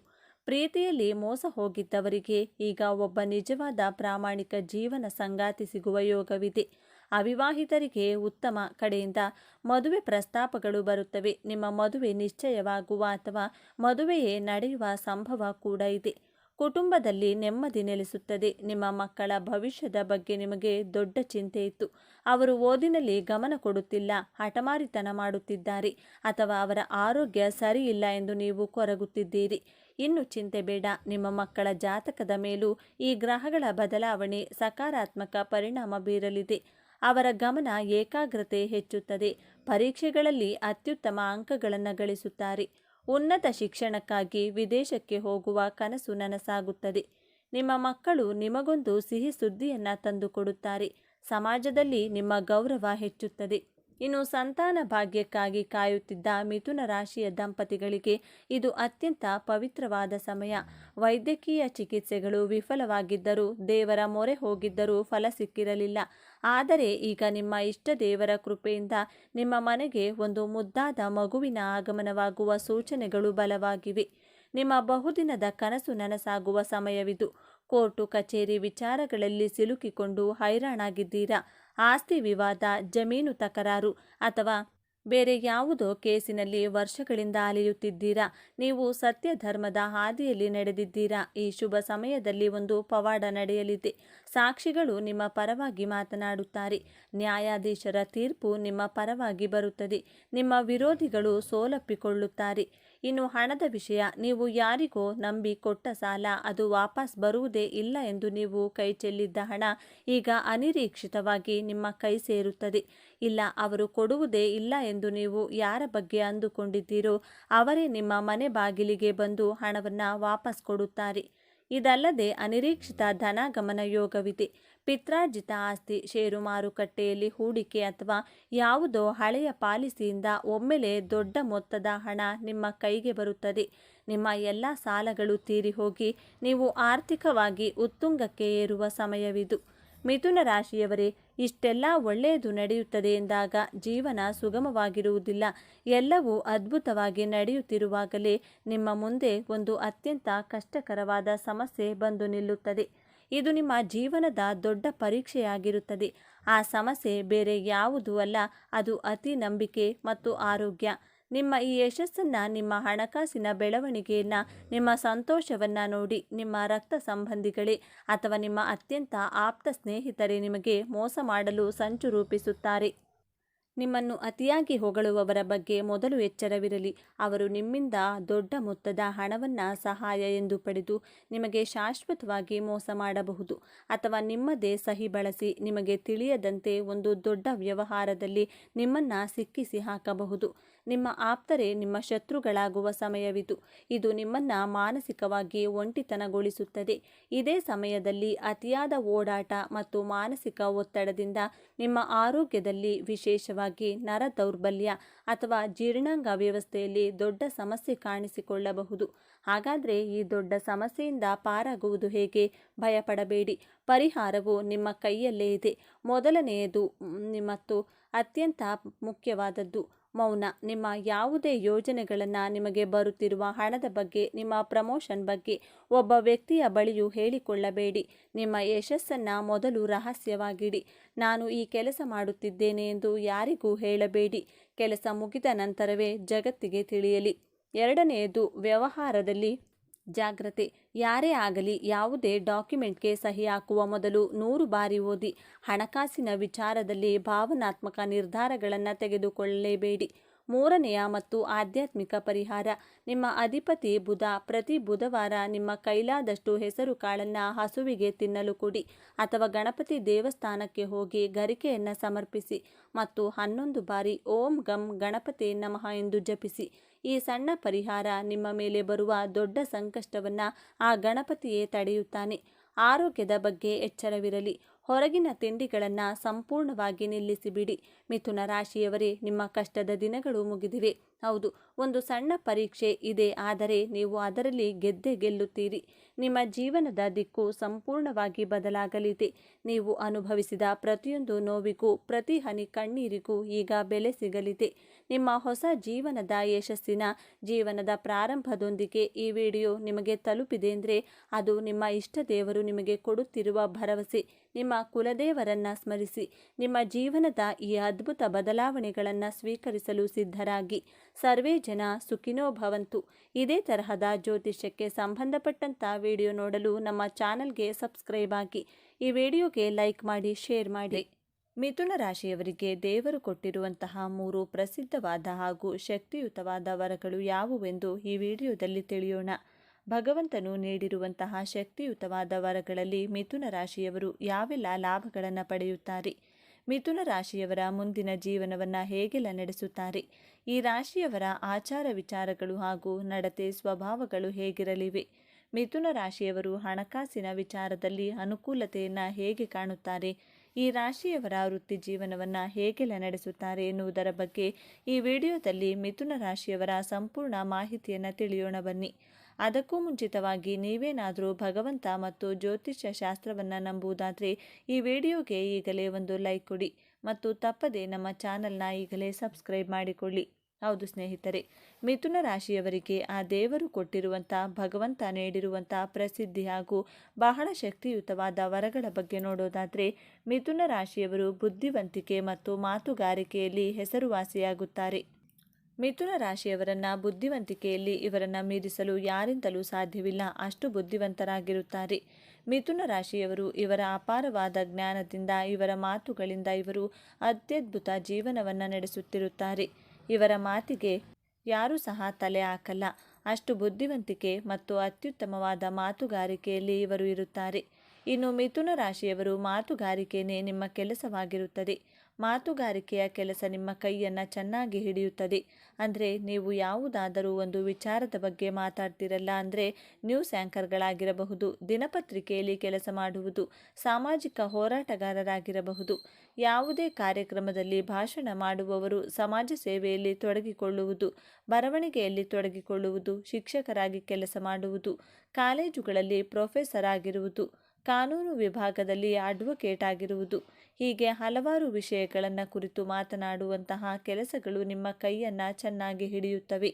ಪ್ರೀತಿಯಲ್ಲಿ ಮೋಸ ಹೋಗಿದ್ದವರಿಗೆ ಈಗ ಒಬ್ಬ ನಿಜವಾದ ಪ್ರಾಮಾಣಿಕ ಜೀವನ ಸಂಗಾತಿ ಸಿಗುವ ಯೋಗವಿದೆ. ಅವಿವಾಹಿತರಿಗೆ ಉತ್ತಮ ಕಡೆಯಿಂದ ಮದುವೆ ಪ್ರಸ್ತಾಪಗಳು ಬರುತ್ತವೆ. ನಿಮ್ಮ ಮದುವೆ ನಿಶ್ಚಯವಾಗುವ ಅಥವಾ ಮದುವೆಯೇ ನಡೆಯುವ ಸಂಭವ ಕೂಡ ಇದೆ. ಕುಟುಂಬದಲ್ಲಿ ನೆಮ್ಮದಿ ನೆಲೆಸುತ್ತದೆ. ನಿಮ್ಮ ಮಕ್ಕಳ ಭವಿಷ್ಯದ ಬಗ್ಗೆ ನಿಮಗೆ ದೊಡ್ಡ ಚಿಂತೆ ಇತ್ತು. ಅವರು ಓದಿನಲ್ಲಿ ಗಮನ ಕೊಡುತ್ತಿಲ್ಲ, ಹಠಮಾರಿತನ ಮಾಡುತ್ತಿದ್ದಾರೆ ಅಥವಾ ಅವರ ಆರೋಗ್ಯ ಸರಿ ಇಲ್ಲ ಎಂದು ನೀವು ಕೊರಗುತ್ತಿದ್ದೀರಿ. ಇನ್ನು ಚಿಂತೆ ಬೇಡ. ನಿಮ್ಮ ಮಕ್ಕಳ ಜಾತಕದ ಮೇಲೂ ಈ ಗ್ರಹಗಳ ಬದಲಾವಣೆ ಸಕಾರಾತ್ಮಕ ಪರಿಣಾಮ ಬೀರಲಿದೆ. ಅವರ ಗಮನ ಏಕಾಗ್ರತೆ ಹೆಚ್ಚುತ್ತದೆ. ಪರೀಕ್ಷೆಗಳಲ್ಲಿ ಅತ್ಯುತ್ತಮ ಅಂಕಗಳನ್ನು ಗಳಿಸುತ್ತಾರೆ. ಉನ್ನತ ಶಿಕ್ಷಣಕ್ಕಾಗಿ ವಿದೇಶಕ್ಕೆ ಹೋಗುವ ಕನಸು ನನಸಾಗುತ್ತದೆ. ನಿಮ್ಮ ಮಕ್ಕಳು ನಿಮಗೊಂದು ಸಿಹಿ ಸುದ್ದಿಯನ್ನು ತಂದುಕೊಡುತ್ತಾರೆ. ಸಮಾಜದಲ್ಲಿ ನಿಮ್ಮ ಗೌರವ ಹೆಚ್ಚುತ್ತದೆ. ಇನ್ನು ಸಂತಾನ ಭಾಗ್ಯಕ್ಕಾಗಿ ಕಾಯುತ್ತಿದ್ದ ಮಿಥುನ ರಾಶಿಯ ದಂಪತಿಗಳಿಗೆ ಇದು ಅತ್ಯಂತ ಪವಿತ್ರವಾದ ಸಮಯ. ವೈದ್ಯಕೀಯ ಚಿಕಿತ್ಸೆಗಳು ವಿಫಲವಾಗಿದ್ದರೂ, ದೇವರ ಮೊರೆ ಹೋಗಿದ್ದರೂ ಫಲ ಸಿಕ್ಕಿರಲಿಲ್ಲ. ಆದರೆ ಈಗ ನಿಮ್ಮ ಇಷ್ಟ ದೇವರ ಕೃಪೆಯಿಂದ ನಿಮ್ಮ ಮನೆಗೆ ಒಂದು ಮುದ್ದಾದ ಮಗುವಿನ ಆಗಮನವಾಗುವ ಸೂಚನೆಗಳು ಬಲವಾಗಿವೆ. ನಿಮ್ಮ ಬಹುದಿನದ ಕನಸು ನನಸಾಗುವ ಸಮಯವಿದು. ಕೋರ್ಟು ಕಚೇರಿ ವಿಚಾರಗಳಲ್ಲಿ ಸಿಲುಕಿಕೊಂಡು ಹೈರಾಣಾಗಿದ್ದೀರಾ? ಆಸ್ತಿ ವಿವಾದ, ಜಮೀನು ತಕರಾರು ಅಥವಾ ಬೇರೆ ಯಾವುದೋ ಕೇಸಿನಲ್ಲಿ ವರ್ಷಗಳಿಂದ ಅಲೆಯುತ್ತಿದ್ದೀರಾ? ನೀವು ಸತ್ಯ ಧರ್ಮದ ಹಾದಿಯಲ್ಲಿ ನಡೆದಿದ್ದೀರಾ? ಈ ಶುಭ ಸಮಯದಲ್ಲಿ ಒಂದು ಪವಾಡ ನಡೆಯಲಿದೆ. ಸಾಕ್ಷಿಗಳು ನಿಮ್ಮ ಪರವಾಗಿ ಮಾತನಾಡುತ್ತಾರೆ. ನ್ಯಾಯಾಧೀಶರ ತೀರ್ಪು ನಿಮ್ಮ ಪರವಾಗಿ ಬರುತ್ತದೆ. ನಿಮ್ಮ ವಿರೋಧಿಗಳು ಸೋಲಪ್ಪಿಕೊಳ್ಳುತ್ತಾರೆ. ಇನ್ನು ಹಣದ ವಿಷಯ, ನೀವು ಯಾರಿಗೋ ನಂಬಿ ಕೊಟ್ಟ ಸಾಲ ಅದು ವಾಪಸ್ ಬರುವುದೇ ಇಲ್ಲ ಎಂದು ನೀವು ಕೈ ಚೆಲ್ಲಿದ್ದ ಹಣ ಈಗ ಅನಿರೀಕ್ಷಿತವಾಗಿ ನಿಮ್ಮ ಕೈ ಸೇರುತ್ತದೆ. ಇಲ್ಲ, ಅವರು ಕೊಡುವುದೇ ಇಲ್ಲ ಎಂದು ನೀವು ಯಾರ ಬಗ್ಗೆ ಅಂದುಕೊಂಡಿದ್ದೀರೋ ಅವರೇ ನಿಮ್ಮ ಮನೆ ಬಾಗಿಲಿಗೆ ಬಂದು ಹಣವನ್ನು ವಾಪಸ್ ಕೊಡುತ್ತಾರೆ. ಇದಲ್ಲದೆ ಅನಿರೀಕ್ಷಿತ ಧನಾಗಮನ ಯೋಗವಿದೆ. ಪಿತ್ರಾರ್ಜಿತ ಆಸ್ತಿ, ಷೇರು ಮಾರುಕಟ್ಟೆಯಲ್ಲಿ ಹೂಡಿಕೆ ಅಥವಾ ಯಾವುದೋ ಹಳೆಯ ಪಾಲಿಸಿಯಿಂದ ಒಮ್ಮೆಲೆ ದೊಡ್ಡ ಮೊತ್ತದ ಹಣ ನಿಮ್ಮ ಕೈಗೆ ಬರುತ್ತದೆ. ನಿಮ್ಮ ಎಲ್ಲ ಸಾಲಗಳು ತೀರಿ ಹೋಗಿ ನೀವು ಆರ್ಥಿಕವಾಗಿ ಉತ್ತುಂಗಕ್ಕೆ ಏರುವ ಸಮಯವಿದು. ಮಿಥುನ ರಾಶಿಯವರೇ, ಇಷ್ಟೆಲ್ಲ ಒಳ್ಳೆಯದು ನಡೆಯುತ್ತದೆ ಎಂದಾಗ ಜೀವನ ಸುಗಮವಾಗಿರುವುದಿಲ್ಲ. ಎಲ್ಲವೂ ಅದ್ಭುತವಾಗಿ ನಡೆಯುತ್ತಿರುವಾಗಲೇ ನಿಮ್ಮ ಮುಂದೆ ಒಂದು ಅತ್ಯಂತ ಕಷ್ಟಕರವಾದ ಸಮಸ್ಯೆ ಬಂದು ನಿಲ್ಲುತ್ತದೆ. ಇದು ನಿಮ್ಮ ಜೀವನದ ದೊಡ್ಡ ಪರೀಕ್ಷೆಯಾಗಿರುತ್ತದೆ. ಆ ಸಮಸ್ಯೆ ಬೇರೆ ಯಾವುದೂ ಅಲ್ಲ, ಅದು ಅತಿ ನಂಬಿಕೆ ಮತ್ತು ಆರೋಗ್ಯ. ನಿಮ್ಮ ಈ ಯಶಸ್ಸನ್ನು, ನಿಮ್ಮ ಹಣಕಾಸಿನ ಬೆಳವಣಿಗೆಯನ್ನು, ನಿಮ್ಮ ಸಂತೋಷವನ್ನು ನೋಡಿ ನಿಮ್ಮ ರಕ್ತ ಸಂಬಂಧಿಗಳೇ ಅಥವಾ ನಿಮ್ಮ ಅತ್ಯಂತ ಆಪ್ತ ಸ್ನೇಹಿತರೇ ನಿಮಗೆ ಮೋಸ ಮಾಡಲು ಸಂಚು ರೂಪಿಸುತ್ತಾರೆ. ನಿಮ್ಮನ್ನು ಅತಿಯಾಗಿ ಹೊಗಳುವವರ ಬಗ್ಗೆ ಮೊದಲು ಎಚ್ಚರವಿರಲಿ. ಅವರು ನಿಮ್ಮಿಂದ ದೊಡ್ಡ ಮೊತ್ತದ ಹಣವನ್ನು ಸಹಾಯ ಎಂದು ಪಡೆದು ನಿಮಗೆ ಶಾಶ್ವತವಾಗಿ ಮೋಸ ಮಾಡಬಹುದು. ಅಥವಾ ನಿಮ್ಮದೇ ಸಹಿ ಬಳಸಿ ನಿಮಗೆ ತಿಳಿಯದಂತೆ ಒಂದು ದೊಡ್ಡ ವ್ಯವಹಾರದಲ್ಲಿ ನಿಮ್ಮನ್ನು ಸಿಕ್ಕಿಸಿ ಹಾಕಬಹುದು. ನಿಮ್ಮ ಆಪ್ತರೇ ನಿಮ್ಮ ಶತ್ರುಗಳಾಗುವ ಸಮಯವಿದು. ಇದು ನಿಮ್ಮನ್ನು ಮಾನಸಿಕವಾಗಿ ಒಂಟಿತನಗೊಳಿಸುತ್ತದೆ. ಇದೇ ಸಮಯದಲ್ಲಿ ಅತಿಯಾದ ಓಡಾಟ ಮತ್ತು ಮಾನಸಿಕ ಒತ್ತಡದಿಂದ ನಿಮ್ಮ ಆರೋಗ್ಯದಲ್ಲಿ, ವಿಶೇಷವಾಗಿ ನರ ದೌರ್ಬಲ್ಯ ಅಥವಾ ಜೀರ್ಣಾಂಗ ವ್ಯವಸ್ಥೆಯಲ್ಲಿ ದೊಡ್ಡ ಸಮಸ್ಯೆ ಕಾಣಿಸಿಕೊಳ್ಳಬಹುದು. ಹಾಗಾದರೆ ಈ ದೊಡ್ಡ ಸಮಸ್ಯೆಯಿಂದ ಪಾರಾಗುವುದು ಹೇಗೆ? ಭಯಪಡಬೇಡಿ. ಪರಿಹಾರವು ನಿಮ್ಮ ಕೈಯಲ್ಲೇ ಇದೆ. ಮೊದಲನೆಯದು ಮತ್ತು ಅತ್ಯಂತ ಮುಖ್ಯವಾದದ್ದು ಮೌನ. ನಿಮ್ಮ ಯಾವುದೇ ಯೋಜನೆಗಳನ್ನು, ನಿಮಗೆ ಬರುತ್ತಿರುವ ಹಣದ ಬಗ್ಗೆ, ನಿಮ್ಮ ಪ್ರಮೋಷನ್ ಬಗ್ಗೆ ಒಬ್ಬ ವ್ಯಕ್ತಿಯ ಬಳಿಯೂ ಹೇಳಿಕೊಳ್ಳಬೇಡಿ. ನಿಮ್ಮ ಯಶಸ್ಸನ್ನು ಮೊದಲು ರಹಸ್ಯವಾಗಿಡಿ. ನಾನು ಈ ಕೆಲಸ ಮಾಡುತ್ತಿದ್ದೇನೆ ಎಂದು ಯಾರಿಗೂ ಹೇಳಬೇಡಿ. ಕೆಲಸ ಮುಗಿದ ನಂತರವೇ ಜಗತ್ತಿಗೆ ತಿಳಿಯಲಿ. ಎರಡನೆಯದು ವ್ಯವಹಾರದಲ್ಲಿ ಜಾಗ್ರತೆ. ಯಾರೇ ಆಗಲಿ ಯಾವುದೇ ಡಾಕ್ಯುಮೆಂಟ್ಗೆ ಸಹಿ ಹಾಕುವ ಮೊದಲು 100 ಬಾರಿ ಓದಿ. ಹಣಕಾಸಿನ ವಿಚಾರದಲ್ಲಿ ಭಾವನಾತ್ಮಕ ನಿರ್ಧಾರಗಳನ್ನು ತೆಗೆದುಕೊಳ್ಳಲೇಬೇಡಿ. ಮೂರನೆಯ ಮತ್ತು ಆಧ್ಯಾತ್ಮಿಕ ಪರಿಹಾರ. ನಿಮ್ಮ ಅಧಿಪತಿ ಬುಧ ಪ್ರತಿ ಬುಧವಾರ ನಿಮ್ಮ ಕೈಲಾದಷ್ಟು ಹೆಸರು ಕಾಳನ್ನು ಹಸುವಿಗೆ ತಿನ್ನಲು ಕೊಡಿ ಅಥವಾ ಗಣಪತಿ ದೇವಸ್ಥಾನಕ್ಕೆ ಹೋಗಿ ಗರಿಕೆಯನ್ನು ಸಮರ್ಪಿಸಿ ಮತ್ತು 11 ಬಾರಿ ಓಂ ಗಂ ಗಣಪತಿ ನಮಃ ಎಂದು ಜಪಿಸಿ. ಈ ಸಣ್ಣ ಪರಿಹಾರ ನಿಮ್ಮ ಮೇಲೆ ಬರುವ ದೊಡ್ಡ ಸಂಕಷ್ಟವನ್ನು ಆ ಗಣಪತಿಯೇ ತಡೆಯುತ್ತಾನೆ. ಆರೋಗ್ಯದ ಬಗ್ಗೆ ಎಚ್ಚರವಿರಲಿ. ಹೊರಗಿನ ತಿಂಡಿಗಳನ್ನು ಸಂಪೂರ್ಣವಾಗಿ ನಿಲ್ಲಿಸಿಬಿಡಿ. ಮಿಥುನ ರಾಶಿಯವರೇ, ನಿಮ್ಮ ಕಷ್ಟದ ದಿನಗಳು ಮುಗಿದಿವೆ. ಹೌದು, ಒಂದು ಸಣ್ಣ ಪರೀಕ್ಷೆ ಇದೆ, ಆದರೆ ನೀವು ಅದರಲ್ಲಿ ಗೆದ್ದೇ ಗೆಲ್ಲುತ್ತೀರಿ. ನಿಮ್ಮ ಜೀವನದ ದಿಕ್ಕು ಸಂಪೂರ್ಣವಾಗಿ ಬದಲಾಗಲಿದೆ. ನೀವು ಅನುಭವಿಸಿದ ಪ್ರತಿಯೊಂದು ನೋವಿಗೂ, ಪ್ರತಿ ಹನಿ ಕಣ್ಣೀರಿಗೂ ಈಗ ಬೆಲೆ ಸಿಗಲಿದೆ. ನಿಮ್ಮ ಹೊಸ ಜೀವನದ ಯಶಸ್ಸಿನ ಜೀವನದ ಪ್ರಾರಂಭದೊಂದಿಗೆ ಈ ವಿಡಿಯೋ ನಿಮಗೆ ತಲುಪಿದೆ ಅಂದರೆ ಅದು ನಿಮ್ಮ ಇಷ್ಟ ದೇವರು ನಿಮಗೆ ಕೊಡುತ್ತಿರುವ ಭರವಸೆ. ನಿಮ್ಮ ಕುಲದೇವರನ್ನು ಸ್ಮರಿಸಿ ನಿಮ್ಮ ಜೀವನದ ಈ ಅದ್ಭುತ ಬದಲಾವಣೆಗಳನ್ನು ಸ್ವೀಕರಿಸಲು ಸಿದ್ಧರಾಗಿ. ಸರ್ವೇ ಜನ ಸುಖಿನೋ ಭವಂತು. ಇದೇ ತರಹದ ಜ್ಯೋತಿಷ್ಯಕ್ಕೆ ಸಂಬಂಧಪಟ್ಟಂಥ ವಿಡಿಯೋ ನೋಡಲು ನಮ್ಮ ಚಾನಲ್ಗೆ ಸಬ್ಸ್ಕ್ರೈಬ್ ಆಗಿ. ಈ ವಿಡಿಯೋಗೆ ಲೈಕ್ ಮಾಡಿ, ಶೇರ್ ಮಾಡಿ. ಮಿಥುನ ರಾಶಿಯವರಿಗೆ ದೇವರು ಕೊಟ್ಟಿರುವಂತಹ 3 ಪ್ರಸಿದ್ಧವಾದ ಹಾಗೂ ಶಕ್ತಿಯುತವಾದ ವರಗಳು ಯಾವುವೆಂದು ಈ ವಿಡಿಯೋದಲ್ಲಿ ತಿಳಿಯೋಣ. ಭಗವಂತನು ನೀಡಿರುವಂತಹ ಶಕ್ತಿಯುತವಾದ ವರಗಳಲ್ಲಿ ಮಿಥುನ ರಾಶಿಯವರು ಯಾವೆಲ್ಲ ಲಾಭಗಳನ್ನು ಪಡೆಯುತ್ತಾರೆ, ಮಿಥುನ ರಾಶಿಯವರ ಮುಂದಿನ ಜೀವನವನ್ನು ಹೇಗೆಲ್ಲ ನಡೆಸುತ್ತಾರೆ, ಈ ರಾಶಿಯವರ ಆಚಾರ ವಿಚಾರಗಳು ಹಾಗೂ ನಡತೆ ಸ್ವಭಾವಗಳು ಹೇಗಿರಲಿವೆ, ಮಿಥುನ ರಾಶಿಯವರು ಹಣಕಾಸಿನ ವಿಚಾರದಲ್ಲಿ ಅನುಕೂಲತೆಯನ್ನು ಹೇಗೆ ಕಾಣುತ್ತಾರೆ, ಈ ರಾಶಿಯವರ ವೃತ್ತಿ ಜೀವನವನ್ನು ಹೇಗೆಲ್ಲ ನಡೆಸುತ್ತಾರೆ ಎನ್ನುವುದರ ಬಗ್ಗೆ ಈ ವಿಡಿಯೋದಲ್ಲಿ ಮಿಥುನ ರಾಶಿಯವರ ಸಂಪೂರ್ಣ ಮಾಹಿತಿಯನ್ನು ತಿಳಿಯೋಣ ಬನ್ನಿ. ಅದಕ್ಕೂ ಮುಂಚಿತವಾಗಿ ನೀವೇನಾದರೂ ಭಗವಂತ ಮತ್ತು ಜ್ಯೋತಿಷ್ಯ ಶಾಸ್ತ್ರವನ್ನು ನಂಬುವುದಾದರೆ ಈ ವಿಡಿಯೋಗೆ ಈಗಲೇ ಒಂದು ಲೈಕ್ ಕೊಡಿ ಮತ್ತು ತಪ್ಪದೆ ನಮ್ಮ ಚಾನಲ್ನ ಈಗಲೇ ಸಬ್ಸ್ಕ್ರೈಬ್ ಮಾಡಿಕೊಳ್ಳಿ. ಹೌದು ಸ್ನೇಹಿತರೆ, ಮಿಥುನ ರಾಶಿಯವರಿಗೆ ಆ ದೇವರು ಕೊಟ್ಟಿರುವಂಥ, ಭಗವಂತ ನೀಡಿರುವಂಥ ಪ್ರಸಿದ್ಧಿ ಹಾಗೂ ಬಹಳ ಶಕ್ತಿಯುತವಾದ ವರಗಳ ಬಗ್ಗೆ ನೋಡೋದಾದರೆ ಮಿಥುನ ರಾಶಿಯವರು ಬುದ್ಧಿವಂತಿಕೆ ಮತ್ತು ಮಾತುಗಾರಿಕೆಯಲ್ಲಿ ಹೆಸರುವಾಸಿಯಾಗುತ್ತಾರೆ. ಮಿಥುನ ರಾಶಿಯವರನ್ನು ಬುದ್ಧಿವಂತಿಕೆಯಲ್ಲಿ ಇವರನ್ನು ಮೀರಿಸಲು ಯಾರಿಂದಲೂ ಸಾಧ್ಯವಿಲ್ಲ, ಅಷ್ಟು ಬುದ್ಧಿವಂತರಾಗಿರುತ್ತಾರೆ. ಮಿಥುನ ರಾಶಿಯವರು ಇವರ ಅಪಾರವಾದ ಜ್ಞಾನದಿಂದ, ಇವರ ಮಾತುಗಳಿಂದ ಇವರು ಅತ್ಯದ್ಭುತ ಜೀವನವನ್ನು ನಡೆಸುತ್ತಿರುತ್ತಾರೆ. ಇವರ ಮಾತಿಗೆ ಯಾರೂ ಸಹ ತಲೆ ಹಾಕಲ್ಲ, ಅಷ್ಟು ಬುದ್ಧಿವಂತಿಕೆ ಮತ್ತು ಅತ್ಯುತ್ತಮವಾದ ಮಾತುಗಾರಿಕೆಯಲ್ಲಿ ಇವರು ಇರುತ್ತಾರೆ. ಇನ್ನು ಮಿಥುನ ರಾಶಿಯವರು ಮಾತುಗಾರಿಕೆಯೇ ನಿಮ್ಮ ಕೆಲಸವಾಗಿರುತ್ತದೆ. ಮಾತುಗಾರಿಕೆಯ ಕೆಲಸ ನಿಮ್ಮ ಕೈಯನ್ನು ಚೆನ್ನಾಗಿ ಹಿಡಿಯುತ್ತದೆ. ಅಂದರೆ ನೀವು ಯಾವುದಾದರೂ ಒಂದು ವಿಚಾರದ ಬಗ್ಗೆ ಮಾತಾಡ್ತಿರಲ್ಲ ಅಂದರೆ ನ್ಯೂಸ್ ಆ್ಯಂಕರ್ಗಳಾಗಿರಬಹುದು, ದಿನಪತ್ರಿಕೆಯಲ್ಲಿ ಕೆಲಸ ಮಾಡುವುದು, ಸಾಮಾಜಿಕ ಹೋರಾಟಗಾರರಾಗಿರಬಹುದು, ಯಾವುದೇ ಕಾರ್ಯಕ್ರಮದಲ್ಲಿ ಭಾಷಣ ಮಾಡುವವರು, ಸಮಾಜ ಸೇವೆಯಲ್ಲಿ ತೊಡಗಿಕೊಳ್ಳುವುದು, ಬರವಣಿಗೆಯಲ್ಲಿ ತೊಡಗಿಕೊಳ್ಳುವುದು, ಶಿಕ್ಷಕರಾಗಿ ಕೆಲಸ ಮಾಡುವುದು, ಕಾಲೇಜುಗಳಲ್ಲಿ ಪ್ರೊಫೆಸರ್ ಆಗಿರುವುದು, ಕಾನೂನು ವಿಭಾಗದಲ್ಲಿ ಅಡ್ವೊಕೇಟ್ ಆಗಿರುವುದು, ಹೀಗೆ ಹಲವಾರು ವಿಷಯಗಳನ್ನು ಕುರಿತು ಮಾತನಾಡುವಂತಹ ಕೆಲಸಗಳು ನಿಮ್ಮ ಕೈಯನ್ನು ಚೆನ್ನಾಗಿ ಹಿಡಿಯುತ್ತವೆ.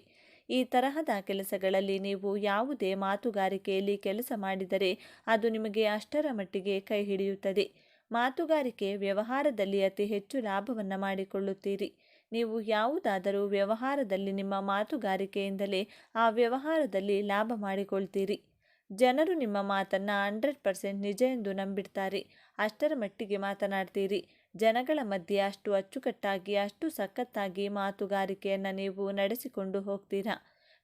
ಈ ತರಹದ ಕೆಲಸಗಳಲ್ಲಿ ನೀವು ಯಾವುದೇ ಮಾತುಗಾರಿಕೆಯಲ್ಲಿ ಕೆಲಸ ಮಾಡಿದರೆ ಅದು ನಿಮಗೆ ಅಷ್ಟರ ಮಟ್ಟಿಗೆ ಕೈ ಹಿಡಿಯುತ್ತದೆ. ಮಾತುಗಾರಿಕೆ ವ್ಯವಹಾರದಲ್ಲಿ ಅತಿ ಹೆಚ್ಚು ಲಾಭವನ್ನು ಮಾಡಿಕೊಳ್ಳುತ್ತೀರಿ. ನೀವು ಯಾವುದಾದರೂ ವ್ಯವಹಾರದಲ್ಲಿ ನಿಮ್ಮ ಮಾತುಗಾರಿಕೆಯಿಂದಲೇ ಆ ವ್ಯವಹಾರದಲ್ಲಿ ಲಾಭ ಮಾಡಿಕೊಳ್ತೀರಿ. ಜನರು ನಿಮ್ಮ ಮಾತನ್ನು 100% ನಿಜ ಎಂದು ನಂಬಿಡ್ತಾರೆ, ಅಷ್ಟರ ಮಟ್ಟಿಗೆ ಮಾತನಾಡ್ತೀರಿ. ಜನಗಳ ಮಧ್ಯೆ ಅಷ್ಟು ಅಚ್ಚುಕಟ್ಟಾಗಿ, ಅಷ್ಟು ಸಖತ್ತಾಗಿ ಮಾತುಗಾರಿಕೆಯನ್ನು ನೀವು ನಡೆಸಿಕೊಂಡು ಹೋಗ್ತೀರಾ.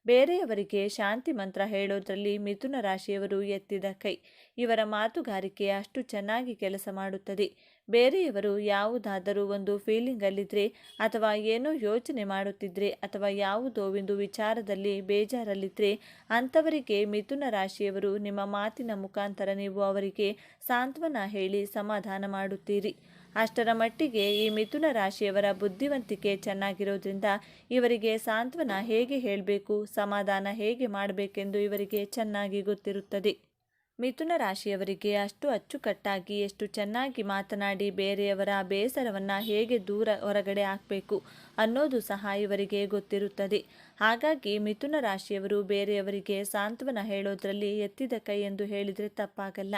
ಬೇರೆಯವರಿಗೆ ಶಾಂತಿ ಮಂತ್ರ ಹೇಳೋದ್ರಲ್ಲಿ ಮಿಥುನ ರಾಶಿಯವರು ಎತ್ತಿದ ಕೈ. ಇವರ ಮಾತುಗಾರಿಕೆ ಅಷ್ಟು ಚೆನ್ನಾಗಿ ಕೆಲಸ ಮಾಡುತ್ತದೆ. ಬೇರೆಯವರು ಯಾವುದಾದರೂ ಒಂದು ಫೀಲಿಂಗಲ್ಲಿದ್ದರೆ ಅಥವಾ ಏನೋ ಯೋಚನೆ ಮಾಡುತ್ತಿದ್ದರೆ ಅಥವಾ ಯಾವುದೋ ಒಂದು ವಿಚಾರದಲ್ಲಿ ಬೇಜಾರಲ್ಲಿದ್ದರೆ ಅಂಥವರಿಗೆ ಮಿಥುನ ರಾಶಿಯವರು ನಿಮ್ಮ ಮಾತಿನ ಮುಖಾಂತರ ನೀವು ಅವರಿಗೆ ಸಾಂತ್ವನ ಹೇಳಿ ಸಮಾಧಾನ ಮಾಡುತ್ತೀರಿ. ಅಷ್ಟರ ಮಟ್ಟಿಗೆ ಈ ಮಿಥುನ ರಾಶಿಯವರ ಬುದ್ಧಿವಂತಿಕೆ ಚೆನ್ನಾಗಿರೋದ್ರಿಂದ ಇವರಿಗೆ ಸಾಂತ್ವನ ಹೇಗೆ ಹೇಳಬೇಕು, ಸಮಾಧಾನ ಹೇಗೆ ಮಾಡಬೇಕೆಂದು ಇವರಿಗೆ ಚೆನ್ನಾಗಿ ಗೊತ್ತಿರುತ್ತದೆ. ಮಿಥುನ ರಾಶಿಯವರಿಗೆ ಅಷ್ಟು ಅಚ್ಚುಕಟ್ಟಾಗಿ, ಎಷ್ಟು ಚೆನ್ನಾಗಿ ಮಾತನಾಡಿ ಬೇರೆಯವರ ಬೇಸರವನ್ನು ಹೇಗೆ ಹೊರಗಡೆ ಹಾಕಬೇಕು ಅನ್ನೋದು ಸಹ ಇವರಿಗೆ ಗೊತ್ತಿರುತ್ತದೆ. ಹಾಗಾಗಿ ಮಿಥುನ ರಾಶಿಯವರು ಬೇರೆಯವರಿಗೆ ಸಾಂತ್ವನ ಹೇಳೋದ್ರಲ್ಲಿ ಎತ್ತಿದ ಕೈ ಎಂದು ಹೇಳಿದರೆ ತಪ್ಪಾಗಲ್ಲ.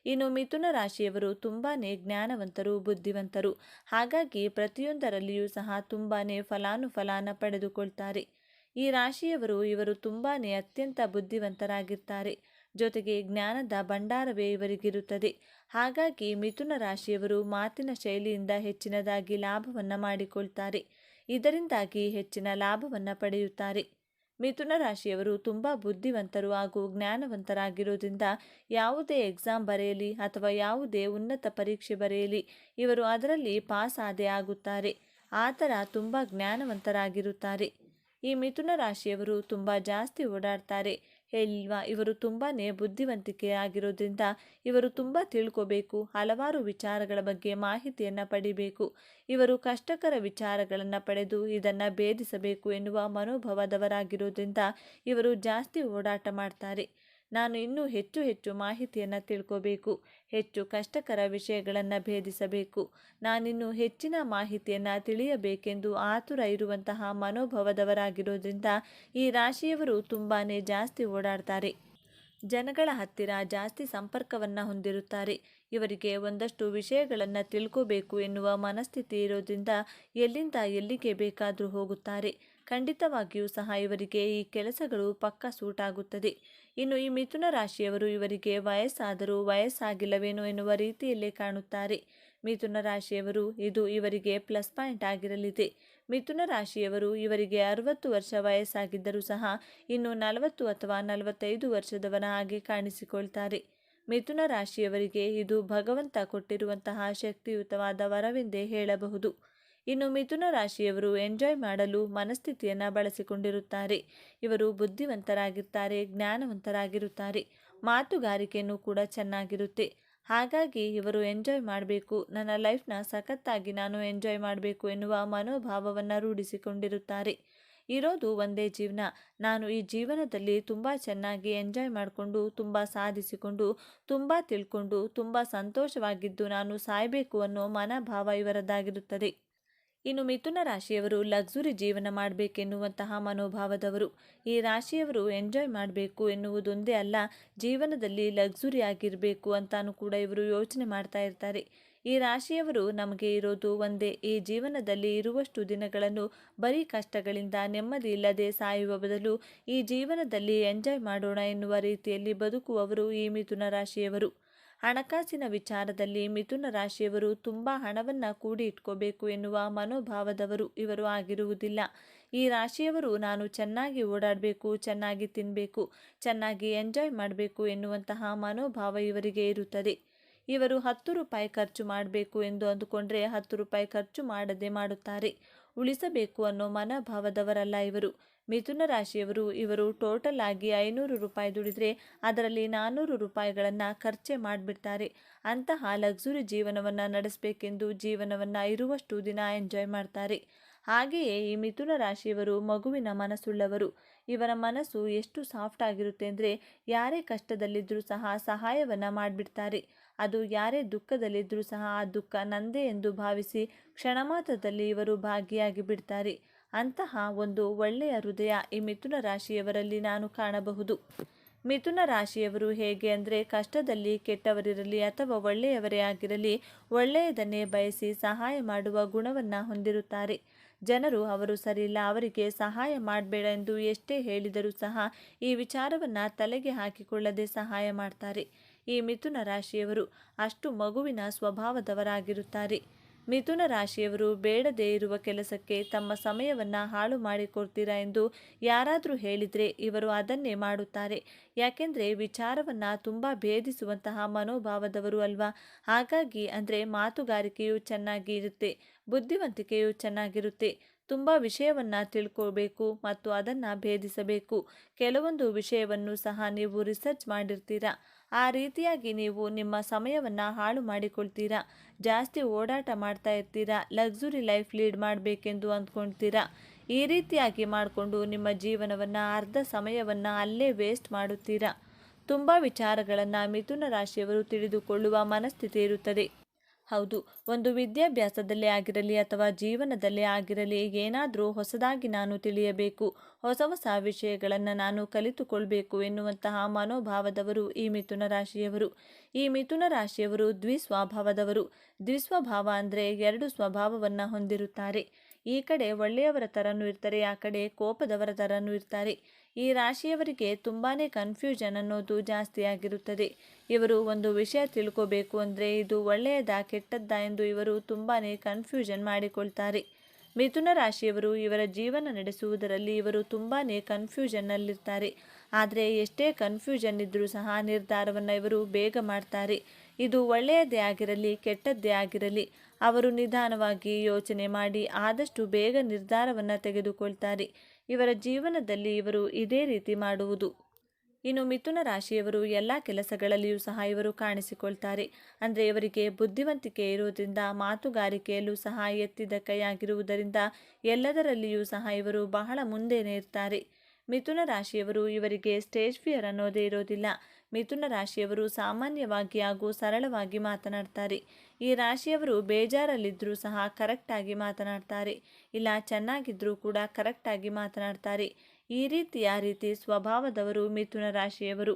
ಇನ್ನು ಮಿಥುನ ರಾಶಿಯವರು ತುಂಬಾ ಜ್ಞಾನವಂತರು, ಬುದ್ಧಿವಂತರು. ಹಾಗಾಗಿ ಪ್ರತಿಯೊಂದರಲ್ಲಿಯೂ ಸಹ ತುಂಬಾ ಫಲಾನುಫಲಾನ ಪಡೆದುಕೊಳ್ತಾರೆ. ಈ ರಾಶಿಯವರು ಇವರು ತುಂಬಾ ಅತ್ಯಂತ ಬುದ್ಧಿವಂತರಾಗಿರ್ತಾರೆ. ಜೊತೆಗೆ ಜ್ಞಾನದ ಭಂಡಾರವೇ ಇವರಿಗಿರುತ್ತದೆ. ಹಾಗಾಗಿ ಮಿಥುನ ರಾಶಿಯವರು ಮಾತಿನ ಶೈಲಿಯಿಂದ ಹೆಚ್ಚಿನದಾಗಿ ಲಾಭವನ್ನು ಮಾಡಿಕೊಳ್ತಾರೆ. ಇದರಿಂದಾಗಿ ಹೆಚ್ಚಿನ ಲಾಭವನ್ನು ಪಡೆಯುತ್ತಾರೆ. ಮಿಥುನ ರಾಶಿಯವರು ತುಂಬ ಬುದ್ಧಿವಂತರು ಹಾಗೂ ಜ್ಞಾನವಂತರಾಗಿರೋದ್ರಿಂದ ಯಾವುದೇ ಎಕ್ಸಾಮ್ ಬರೆಯಲಿ ಅಥವಾ ಯಾವುದೇ ಉನ್ನತ ಪರೀಕ್ಷೆ ಬರೆಯಲಿ ಇವರು ಅದರಲ್ಲಿ ಪಾಸ್ ಆದೇ ಆಗುತ್ತಾರೆ. ಆ ಥರ ತುಂಬ ಜ್ಞಾನವಂತರಾಗಿರುತ್ತಾರೆ. ಈ ಮಿಥುನ ರಾಶಿಯವರು ತುಂಬ ಜಾಸ್ತಿ ಓಡಾಡ್ತಾರೆ ಹೇಳಿಲ್ವಾ. ಇವರು ತುಂಬಾ ಬುದ್ಧಿವಂತಿಕೆ ಆಗಿರೋದ್ರಿಂದ ಇವರು ತುಂಬ ತಿಳ್ಕೋಬೇಕು, ಹಲವಾರು ವಿಚಾರಗಳ ಬಗ್ಗೆ ಮಾಹಿತಿಯನ್ನು ಪಡಿಬೇಕು. ಇವರು ಕಷ್ಟಕರ ವಿಚಾರಗಳನ್ನು ಪಡೆದು ಇದನ್ನು ಭೇದಿಸಬೇಕು ಎನ್ನುವ ಮನೋಭಾವದವರಾಗಿರೋದ್ರಿಂದ ಇವರು ಜಾಸ್ತಿ ಓಡಾಟ ಮಾಡ್ತಾರೆ. ನಾನು ಇನ್ನೂ ಹೆಚ್ಚು ಹೆಚ್ಚು ಮಾಹಿತಿಯನ್ನು ತಿಳ್ಕೋಬೇಕು, ಹೆಚ್ಚು ಕಷ್ಟಕರ ವಿಷಯಗಳನ್ನು ಭೇದಿಸಬೇಕು, ನಾನಿನ್ನೂ ಹೆಚ್ಚಿನ ಮಾಹಿತಿಯನ್ನು ತಿಳಿಯಬೇಕೆಂದು ಆತುರ ಇರುವಂತಹ ಮನೋಭಾವದವರಾಗಿರೋದ್ರಿಂದ ಈ ರಾಶಿಯವರು ತುಂಬಾ ಜಾಸ್ತಿ ಓಡಾಡ್ತಾರೆ. ಜನಗಳ ಹತ್ತಿರ ಜಾಸ್ತಿ ಸಂಪರ್ಕವನ್ನು ಹೊಂದಿರುತ್ತಾರೆ. ಇವರಿಗೆ ಒಂದಷ್ಟು ವಿಷಯಗಳನ್ನು ತಿಳ್ಕೋಬೇಕು ಎನ್ನುವ ಮನಸ್ಥಿತಿ ಇರೋದ್ರಿಂದ ಎಲ್ಲಿಂದ ಎಲ್ಲಿಗೆ ಬೇಕಾದರೂ ಹೋಗುತ್ತಾರೆ. ಖಂಡಿತವಾಗಿಯೂ ಸಹ ಇವರಿಗೆ ಈ ಕೆಲಸಗಳು ಪಕ್ಕ ಸೂಟ್ ಆಗುತ್ತದೆ. ಇನ್ನು ಈ ಮಿಥುನ ರಾಶಿಯವರು ಇವರಿಗೆ ವಯಸ್ಸಾದರೂ ವಯಸ್ಸಾಗಿಲ್ಲವೇನೋ ಎನ್ನುವ ರೀತಿಯಲ್ಲೇ ಕಾಣುತ್ತಾರೆ. ಮಿಥುನ ರಾಶಿಯವರು ಇದು ಇವರಿಗೆ ಪ್ಲಸ್ ಪಾಯಿಂಟ್ ಆಗಿರಲಿದೆ. ಮಿಥುನ ರಾಶಿಯವರು ಇವರಿಗೆ 60 ವರ್ಷ ವಯಸ್ಸಾಗಿದ್ದರೂ ಸಹ ಇನ್ನು 40 ಅಥವಾ 45 ವರ್ಷದವರ ಹಾಗೆ ಕಾಣಿಸಿಕೊಳ್ತಾರೆ. ಮಿಥುನ ರಾಶಿಯವರಿಗೆ ಇದು ಭಗವಂತ ಕೊಟ್ಟಿರುವಂತಹ ಶಕ್ತಿಯುತವಾದ ವರವೆಂದೇ ಹೇಳಬಹುದು. ಇನ್ನು ಮಿಥುನ ರಾಶಿಯವರು ಎಂಜಾಯ್ ಮಾಡಲು ಮನಸ್ಥಿತಿಯನ್ನು ಬಳಸಿಕೊಂಡಿರುತ್ತಾರೆ. ಇವರು ಬುದ್ಧಿವಂತರಾಗಿರ್ತಾರೆ, ಜ್ಞಾನವಂತರಾಗಿರುತ್ತಾರೆ, ಮಾತುಗಾರಿಕೆಯೂ ಕೂಡ ಚೆನ್ನಾಗಿರುತ್ತೆ. ಹಾಗಾಗಿ ಇವರು ಎಂಜಾಯ್ ಮಾಡಬೇಕು, ನನ್ನ ಲೈಫ್ನ ಸಖತ್ತಾಗಿ ನಾನು ಎಂಜಾಯ್ ಮಾಡಬೇಕು ಎನ್ನುವ ಮನೋಭಾವವನ್ನು ರೂಢಿಸಿಕೊಂಡಿರುತ್ತಾರೆ. ಇರೋದು ಒಂದೇ ಜೀವನ, ನಾನು ಈ ಜೀವನದಲ್ಲಿ ತುಂಬ ಚೆನ್ನಾಗಿ ಎಂಜಾಯ್ ಮಾಡಿಕೊಂಡು, ತುಂಬ ಸಾಧಿಸಿಕೊಂಡು, ತುಂಬ ತಿಳ್ಕೊಂಡು, ತುಂಬ ಸಂತೋಷವಾಗಿದ್ದು ನಾನು ಸಾಯಬೇಕು ಅನ್ನೋ ಮನೋಭಾವ ಇವರದ್ದಾಗಿರುತ್ತದೆ. ಇನ್ನು ಮಿಥುನ ರಾಶಿಯವರು ಲಕ್ಸುರಿ ಜೀವನ ಮಾಡಬೇಕೆನ್ನುವಂತಹ ಮನೋಭಾವದವರು. ಈ ರಾಶಿಯವರು ಎಂಜಾಯ್ ಮಾಡಬೇಕು ಎನ್ನುವುದೊಂದೇ ಅಲ್ಲ, ಜೀವನದಲ್ಲಿ ಲಕ್ಸುರಿ ಆಗಿರಬೇಕು ಅಂತಾನೂ ಕೂಡ ಇವರು ಯೋಚನೆ ಮಾಡ್ತಾ ಇರ್ತಾರೆ. ಈ ರಾಶಿಯವರು ನಮಗೆ ಇರೋದು ಒಂದೇ, ಈ ಜೀವನದಲ್ಲಿ ಇರುವಷ್ಟು ದಿನಗಳನ್ನು ಬರೀ ಕಷ್ಟಗಳಿಂದ ನೆಮ್ಮದಿ ಇಲ್ಲದೆ ಸಾಯುವ ಬದಲು ಈ ಜೀವನದಲ್ಲಿ ಎಂಜಾಯ್ ಮಾಡೋಣ ಎನ್ನುವ ರೀತಿಯಲ್ಲಿ ಬದುಕುವವರು ಈ ಮಿಥುನ ರಾಶಿಯವರು. ಹಣಕಾಸಿನ ವಿಚಾರದಲ್ಲಿ ಮಿಥುನ ರಾಶಿಯವರು ತುಂಬ ಹಣವನ್ನು ಕೂಡಿ ಇಟ್ಕೋಬೇಕು ಎನ್ನುವ ಮನೋಭಾವದವರು ಇವರು ಆಗಿರುವುದಿಲ್ಲ. ಈ ರಾಶಿಯವರು ನಾನು ಚೆನ್ನಾಗಿ ಓಡಾಡಬೇಕು, ಚೆನ್ನಾಗಿ ತಿನ್ನಬೇಕು, ಚೆನ್ನಾಗಿ ಎಂಜಾಯ್ ಮಾಡಬೇಕು ಎನ್ನುವಂತಹ ಮನೋಭಾವ ಇವರಿಗೆ ಇರುತ್ತದೆ. ಇವರು 10 ರೂಪಾಯಿ ಖರ್ಚು ಮಾಡಬೇಕು ಎಂದು ಅಂದುಕೊಂಡ್ರೆ 10 ರೂಪಾಯಿ ಖರ್ಚು ಮಾಡದೆ ಮಾಡುತ್ತಾರೆ. ಉಳಿಸಬೇಕು ಅನ್ನೋ ಮನೋಭಾವದವರಲ್ಲ ಇವರು. ಮಿಥುನ ರಾಶಿಯವರು ಇವರು ಟೋಟಲ್ ಆಗಿ 500 ರೂಪಾಯಿ ದುಡಿದ್ರೆ ಅದರಲ್ಲಿ 400 ರೂಪಾಯಿಗಳನ್ನು ಖರ್ಚೆ ಮಾಡಿಬಿಡ್ತಾರೆ. ಅಂತಹ ಲಕ್ಸುರಿ ಜೀವನವನ್ನು ನಡೆಸಬೇಕೆಂದು ಜೀವನವನ್ನು ಇರುವಷ್ಟು ದಿನ ಎಂಜಾಯ್ ಮಾಡ್ತಾರೆ. ಹಾಗೆಯೇ ಈ ಮಿಥುನ ರಾಶಿಯವರು ಮಗುವಿನ ಮನಸ್ಸುಳ್ಳವರು. ಇವರ ಮನಸ್ಸು ಎಷ್ಟು ಸಾಫ್ಟ್ ಆಗಿರುತ್ತೆ ಅಂದರೆ ಯಾರೇ ಕಷ್ಟದಲ್ಲಿದ್ದರೂ ಸಹ ಸಹಾಯವನ್ನು ಮಾಡಿಬಿಡ್ತಾರೆ. ಅದು ಯಾರೇ ದುಃಖದಲ್ಲಿದ್ದರೂ ಸಹ ಆ ದುಃಖ ನಂದೇ ಎಂದು ಭಾವಿಸಿ ಕ್ಷಣ ಮಾತ್ರದಲ್ಲಿ ಇವರು ಭಾಗಿಯಾಗಿ ಬಿಡ್ತಾರೆ. ಅಂತಹ ಒಂದು ಒಳ್ಳೆಯ ಹೃದಯ ಈ ಮಿಥುನ ರಾಶಿಯವರಲ್ಲಿ ನಾನು ಕಾಣಬಹುದು. ಮಿಥುನ ರಾಶಿಯವರು ಹೇಗೆ ಅಂದರೆ ಕಷ್ಟದಲ್ಲಿ ಕೆಟ್ಟವರಿರಲಿ ಅಥವಾ ಒಳ್ಳೆಯವರೇ ಆಗಿರಲಿ ಒಳ್ಳೆಯದನ್ನೇ ಬಯಸಿ ಸಹಾಯ ಮಾಡುವ ಗುಣವನ್ನು ಹೊಂದಿರುತ್ತಾರೆ. ಜನರು ಅವರು ಸರಿಯಿಲ್ಲ, ಅವರಿಗೆ ಸಹಾಯ ಮಾಡಬೇಡ ಎಂದು ಎಷ್ಟೇ ಹೇಳಿದರೂ ಸಹ ಈ ವಿಚಾರವನ್ನು ತಲೆಗೆ ಹಾಕಿಕೊಳ್ಳದೆ ಸಹಾಯ ಮಾಡ್ತಾರೆ. ಈ ಮಿಥುನ ರಾಶಿಯವರು ಅಷ್ಟು ಮಗುವಿನ ಸ್ವಭಾವದವರಾಗಿರುತ್ತಾರೆ. ಮಿಥುನ ರಾಶಿಯವರು ಬೇಡದೇ ಇರುವ ಕೆಲಸಕ್ಕೆ ತಮ್ಮ ಸಮಯವನ್ನು ಹಾಳು ಮಾಡಿಕೊಡ್ತೀರಾ ಎಂದು ಯಾರಾದರೂ ಹೇಳಿದರೆ ಇವರು ಅದನ್ನೇ ಮಾಡುತ್ತಾರೆ. ಯಾಕೆಂದರೆ ವಿಚಾರವನ್ನು ತುಂಬ ಭೇದಿಸುವಂತಹ ಮನೋಭಾವದವರು ಅಲ್ವಾ. ಹಾಗಾಗಿ ಅಂದರೆ ಮಾತುಗಾರಿಕೆಯು ಚೆನ್ನಾಗಿ ಇರುತ್ತೆ, ಬುದ್ಧಿವಂತಿಕೆಯು ಚೆನ್ನಾಗಿರುತ್ತೆ, ತುಂಬ ವಿಷಯವನ್ನು ತಿಳ್ಕೋಬೇಕು ಮತ್ತು ಅದನ್ನು ಭೇದಿಸಬೇಕು. ಕೆಲವೊಂದು ವಿಷಯವನ್ನು ಸಹ ನೀವು ರಿಸರ್ಚ್ ಮಾಡಿರ್ತೀರಾ, ಆ ರೀತಿಯಾಗಿ ನೀವು ನಿಮ್ಮ ಸಮಯವನ್ನು ಹಾಳು ಮಾಡಿಕೊಳ್ತೀರಾ. ಜಾಸ್ತಿ ಓಡಾಟ ಮಾಡ್ತಾ ಇರ್ತೀರಾ, ಲಕ್ಸುರಿ ಲೈಫ್ ಲೀಡ್ ಮಾಡಬೇಕೆಂದು ಅಂದ್ಕೊಳ್ತೀರಾ. ಈ ರೀತಿಯಾಗಿ ಮಾಡಿಕೊಂಡು ನಿಮ್ಮ ಜೀವನವನ್ನು ಅರ್ಧ ಸಮಯವನ್ನು ಅಲ್ಲೇ ವೇಸ್ಟ್ ಮಾಡುತ್ತೀರಾ. ತುಂಬ ವಿಚಾರಗಳನ್ನು ಮಿಥುನ ರಾಶಿಯವರು ತಿಳಿದುಕೊಳ್ಳುವ ಮನಸ್ಥಿತಿ ಇರುತ್ತದೆ. ಹೌದು, ಒಂದು ವಿದ್ಯಾಭ್ಯಾಸದಲ್ಲೇ ಆಗಿರಲಿ ಅಥವಾ ಜೀವನದಲ್ಲೇ ಆಗಿರಲಿ ಏನಾದರೂ ಹೊಸದಾಗಿ ನಾನು ತಿಳಿಯಬೇಕು, ಹೊಸ ಹೊಸ ವಿಷಯಗಳನ್ನು ನಾನು ಕಲಿತುಕೊಳ್ಬೇಕು ಎನ್ನುವಂತಹ ಮನೋಭಾವದವರು ಈ ಮಿಥುನ ರಾಶಿಯವರು. ಈ ಮಿಥುನ ರಾಶಿಯವರು ದ್ವಿಸ್ವಭಾವದವರು. ದ್ವಿಸ್ವಭಾವ ಅಂದರೆ 2 ಸ್ವಭಾವವನ್ನು ಹೊಂದಿರುತ್ತಾರೆ. ಈ ಕಡೆ ಒಳ್ಳೆಯವರ ಥರನೂ ಇರ್ತಾರೆ, ಆ ಕಡೆ ಕೋಪದವರ ಥರನೂ ಇರ್ತಾರೆ. ಈ ರಾಶಿಯವರಿಗೆ ತುಂಬಾ ಕನ್ಫ್ಯೂಷನ್ ಅನ್ನೋದು ಜಾಸ್ತಿ ಆಗಿರುತ್ತದೆ. ಇವರು ಒಂದು ವಿಷಯ ತಿಳ್ಕೋಬೇಕು ಅಂದರೆ ಇದು ಒಳ್ಳೆಯದಾ ಕೆಟ್ಟದ್ದಾ ಎಂದು ಇವರು ತುಂಬಾ ಕನ್ಫ್ಯೂಷನ್ ಮಾಡಿಕೊಳ್ತಾರೆ. ಮಿಥುನ ರಾಶಿಯವರು ಇವರ ಜೀವನ ನಡೆಸುವುದರಲ್ಲಿ ಇವರು ತುಂಬಾ ಕನ್ಫ್ಯೂಷನ್ನಲ್ಲಿರ್ತಾರೆ. ಆದರೆ ಎಷ್ಟೇ ಕನ್ಫ್ಯೂಷನ್ ಇದ್ದರೂ ಸಹ ನಿರ್ಧಾರವನ್ನು ಇವರು ಬೇಗ ಮಾಡ್ತಾರೆ. ಇದು ಒಳ್ಳೆಯದೇ ಆಗಿರಲಿ ಕೆಟ್ಟದ್ದೇ ಆಗಿರಲಿ ಅವರು ನಿಧಾನವಾಗಿ ಯೋಚನೆ ಮಾಡಿ ಆದಷ್ಟು ಬೇಗ ನಿರ್ಧಾರವನ್ನು ತೆಗೆದುಕೊಳ್ತಾರೆ. ಇವರ ಜೀವನದಲ್ಲಿ ಇವರು ಇದೇ ರೀತಿ ಮಾಡುವುದು. ಇನ್ನು ಮಿಥುನ ರಾಶಿಯವರು ಎಲ್ಲ ಕೆಲಸಗಳಲ್ಲಿಯೂ ಸಹ ಇವರು ಕಾಣಿಸಿಕೊಳ್ತಾರೆ. ಅಂದರೆ ಇವರಿಗೆ ಬುದ್ಧಿವಂತಿಕೆ ಇರುವುದರಿಂದ ಮಾತುಗಾರಿಕೆಯಲ್ಲೂ ಸಹ ಎತ್ತಿದ ಕೈಯಾಗಿರುವುದರಿಂದ ಎಲ್ಲದರಲ್ಲಿಯೂ ಸಹ ಇವರು ಬಹಳ ಮುಂದೆನೇ ಇರ್ತಾರೆ. ಮಿಥುನ ರಾಶಿಯವರು ಇವರಿಗೆ ಸ್ಟೇಜ್ ಫಿಯರ್ ಅನ್ನೋದೇ ಇರೋದಿಲ್ಲ. ಮಿಥುನ ರಾಶಿಯವರು ಸಾಮಾನ್ಯವಾಗಿ ಹಾಗೂ ಸರಳವಾಗಿ ಮಾತನಾಡ್ತಾರೆ. ಈ ರಾಶಿಯವರು ಬೇಜಾರಲ್ಲಿದ್ದರೂ ಸಹ ಕರೆಕ್ಟಾಗಿ ಮಾತನಾಡ್ತಾರೆ, ಇಲ್ಲ ಚೆನ್ನಾಗಿದ್ದರೂ ಕೂಡ ಕರೆಕ್ಟಾಗಿ ಮಾತನಾಡ್ತಾರೆ. ಈ ರೀತಿ ಸ್ವಭಾವದವರು ಮಿಥುನ ರಾಶಿಯವರು.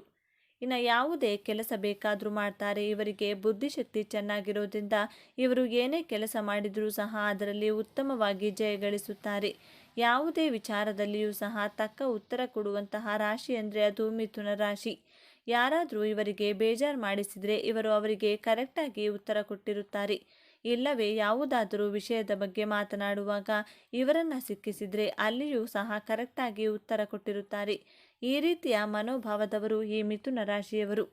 ಇನ್ನು ಯಾವುದೇ ಕೆಲಸ ಬೇಕಾದರೂ ಮಾಡ್ತಾರೆ. ಇವರಿಗೆ ಬುದ್ಧಿಶಕ್ತಿ ಚೆನ್ನಾಗಿರೋದ್ರಿಂದ ಇವರು ಏನೇ ಕೆಲಸ ಮಾಡಿದರೂ ಸಹ ಅದರಲ್ಲಿ ಉತ್ತಮವಾಗಿ ಜಯಗಳಿಸುತ್ತಾರೆ. ಯಾವುದೇ ವಿಚಾರದಲ್ಲಿಯೂ ಸಹ ತಕ್ಕ ಉತ್ತರ ಕೊಡುವಂತಹ ರಾಶಿ ಅಂದರೆ ಅದು ಮಿಥುನ ರಾಶಿ. ಯಾರಾದರೂ ಇವರಿಗೆ ಬೇಜಾರು ಮಾಡಿಸಿದರೆ ಇವರು ಅವರಿಗೆ ಕರೆಕ್ಟಾಗಿ ಉತ್ತರ ಕೊಟ್ಟಿರುತ್ತಾರೆ. ಇಲ್ಲವೇ ಯಾವುದಾದರೂ ವಿಷಯದ ಬಗ್ಗೆ ಮಾತನಾಡುವಾಗ ಇವರನ್ನು ಸಿಕ್ಕಿಸಿದರೆ ಅಲ್ಲಿಯೂ ಸಹ ಕರೆಕ್ಟಾಗಿ ಉತ್ತರ ಕೊಟ್ಟಿರುತ್ತಾರೆ. ಈ ರೀತಿಯ ಮನೋಭಾವದವರು ಈ ಮಿಥುನ ರಾಶಿಯವರು.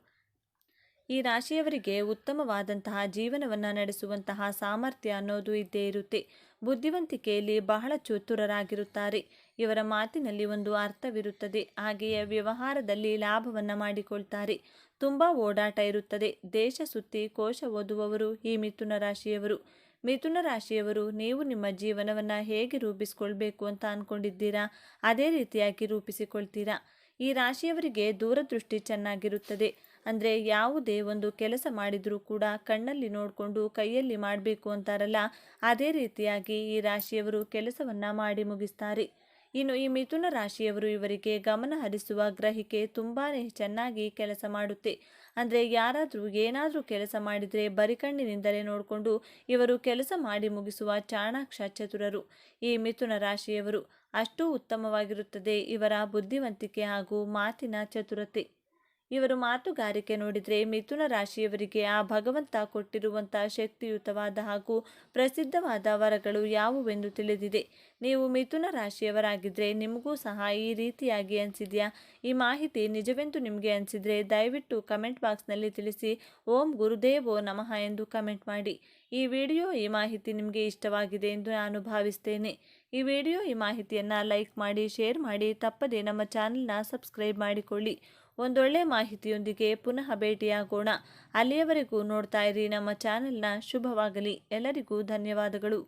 ಈ ರಾಶಿಯವರಿಗೆ ಉತ್ತಮವಾದಂತಹ ಜೀವನವನ್ನು ನಡೆಸುವಂತಹ ಸಾಮರ್ಥ್ಯ ಅನ್ನೋದು ಇದ್ದೇ ಇರುತ್ತೆ. ಬುದ್ಧಿವಂತಿಕೆಯಲ್ಲಿ ಬಹಳ ಚತುರರಾಗಿರುತ್ತಾರೆ. ಇವರ ಮಾತಿನಲ್ಲಿ ಒಂದು ಅರ್ಥವಿರುತ್ತದೆ. ಹಾಗೆಯೇ ವ್ಯವಹಾರದಲ್ಲಿ ಲಾಭವನ್ನು ಮಾಡಿಕೊಳ್ತಾರೆ. ತುಂಬ ಓಡಾಟ ಇರುತ್ತದೆ. ದೇಶ ಸುತ್ತಿ ಕೋಶ ಓದುವವರು ಈ ಮಿಥುನ ರಾಶಿಯವರು. ಮಿಥುನ ರಾಶಿಯವರು, ನೀವು ನಿಮ್ಮ ಜೀವನವನ್ನು ಹೇಗೆ ರೂಪಿಸ್ಕೊಳ್ಬೇಕು ಅಂತ ಅಂದ್ಕೊಂಡಿದ್ದೀರಾ ಅದೇ ರೀತಿಯಾಗಿ ರೂಪಿಸಿಕೊಳ್ತೀರಾ. ಈ ರಾಶಿಯವರಿಗೆ ದೂರದೃಷ್ಟಿ ಚೆನ್ನಾಗಿರುತ್ತದೆ. ಅಂದರೆ ಯಾವುದೇ ಒಂದು ಕೆಲಸ ಮಾಡಿದರೂ ಕೂಡ ಕಣ್ಣಲ್ಲಿ ನೋಡಿಕೊಂಡು ಕೈಯಲ್ಲಿ ಮಾಡಬೇಕು ಅಂತಾರಲ್ಲ, ಅದೇ ರೀತಿಯಾಗಿ ಈ ರಾಶಿಯವರು ಕೆಲಸವನ್ನು ಮಾಡಿ ಮುಗಿಸ್ತಾರೆ. ಇನ್ನು ಈ ಮಿಥುನ ರಾಶಿಯವರು, ಇವರಿಗೆ ಗಮನ ಹರಿಸುವ ಗ್ರಹಿಕೆ ತುಂಬಾ ಚೆನ್ನಾಗಿ ಕೆಲಸ ಮಾಡುತ್ತೆ. ಅಂದರೆ ಯಾರಾದರೂ ಏನಾದರೂ ಕೆಲಸ ಮಾಡಿದರೆ ಬರಿಕಣ್ಣಿನಿಂದಲೇ ನೋಡಿಕೊಂಡು ಇವರು ಕೆಲಸ ಮಾಡಿ ಮುಗಿಸುವ ಚಾಣಾಕ್ಷ ಚತುರರು ಈ ಮಿಥುನ ರಾಶಿಯವರು. ಅಷ್ಟೂ ಉತ್ತಮವಾಗಿರುತ್ತದೆ ಇವರ ಬುದ್ಧಿವಂತಿಕೆ ಹಾಗೂ ಮಾತಿನ ಚತುರತೆ. ಇವರು ಮಾತುಗಾರಿಕೆ ನೋಡಿದರೆ ಮಿಥುನ ರಾಶಿಯವರಿಗೆ ಆ ಭಗವಂತ ಕೊಟ್ಟಿರುವಂಥ ಶಕ್ತಿಯುತವಾದ ಹಾಗೂ ಪ್ರಸಿದ್ಧವಾದ ವರಗಳು ಯಾವುವೆಂದು ತಿಳಿದಿದೆ. ನೀವು ಮಿಥುನ ರಾಶಿಯವರಾಗಿದ್ದರೆ ನಿಮಗೂ ಸಹ ಈ ರೀತಿಯಾಗಿ ಅನಿಸಿದೆಯಾ? ಈ ಮಾಹಿತಿ ನಿಜವೆಂದು ನಿಮಗೆ ಅನಿಸಿದರೆ ದಯವಿಟ್ಟು ಕಮೆಂಟ್ ಬಾಕ್ಸ್ನಲ್ಲಿ ತಿಳಿಸಿ. ಓಂ ಗುರುದೇವೋ ನಮಃ ಎಂದು ಕಮೆಂಟ್ ಮಾಡಿ. ಈ ಮಾಹಿತಿ ನಿಮಗೆ ಇಷ್ಟವಾಗಿದೆ ಎಂದು ನಾನು ಭಾವಿಸ್ತೇನೆ. ಈ ಮಾಹಿತಿಯನ್ನು ಲೈಕ್ ಮಾಡಿ, ಶೇರ್ ಮಾಡಿ, ತಪ್ಪದೇ ನಮ್ಮ ಚಾನಲ್ನ ಸಬ್ಸ್ಕ್ರೈಬ್ ಮಾಡಿಕೊಳ್ಳಿ. ಒಂದೊಳ್ಳೆ ಮಾಹಿತಿಯೊಂದಿಗೆ ಪುನಃ ಭೇಟಿಯಾಗೋಣ. ಅಲ್ಲಿಯವರೆಗೂ ನೋಡ್ತಾ ಇರಿ ನಮ್ಮ ಚಾನೆಲ್ನ. ಶುಭವಾಗಲಿ. ಎಲ್ಲರಿಗೂ ಧನ್ಯವಾದಗಳು.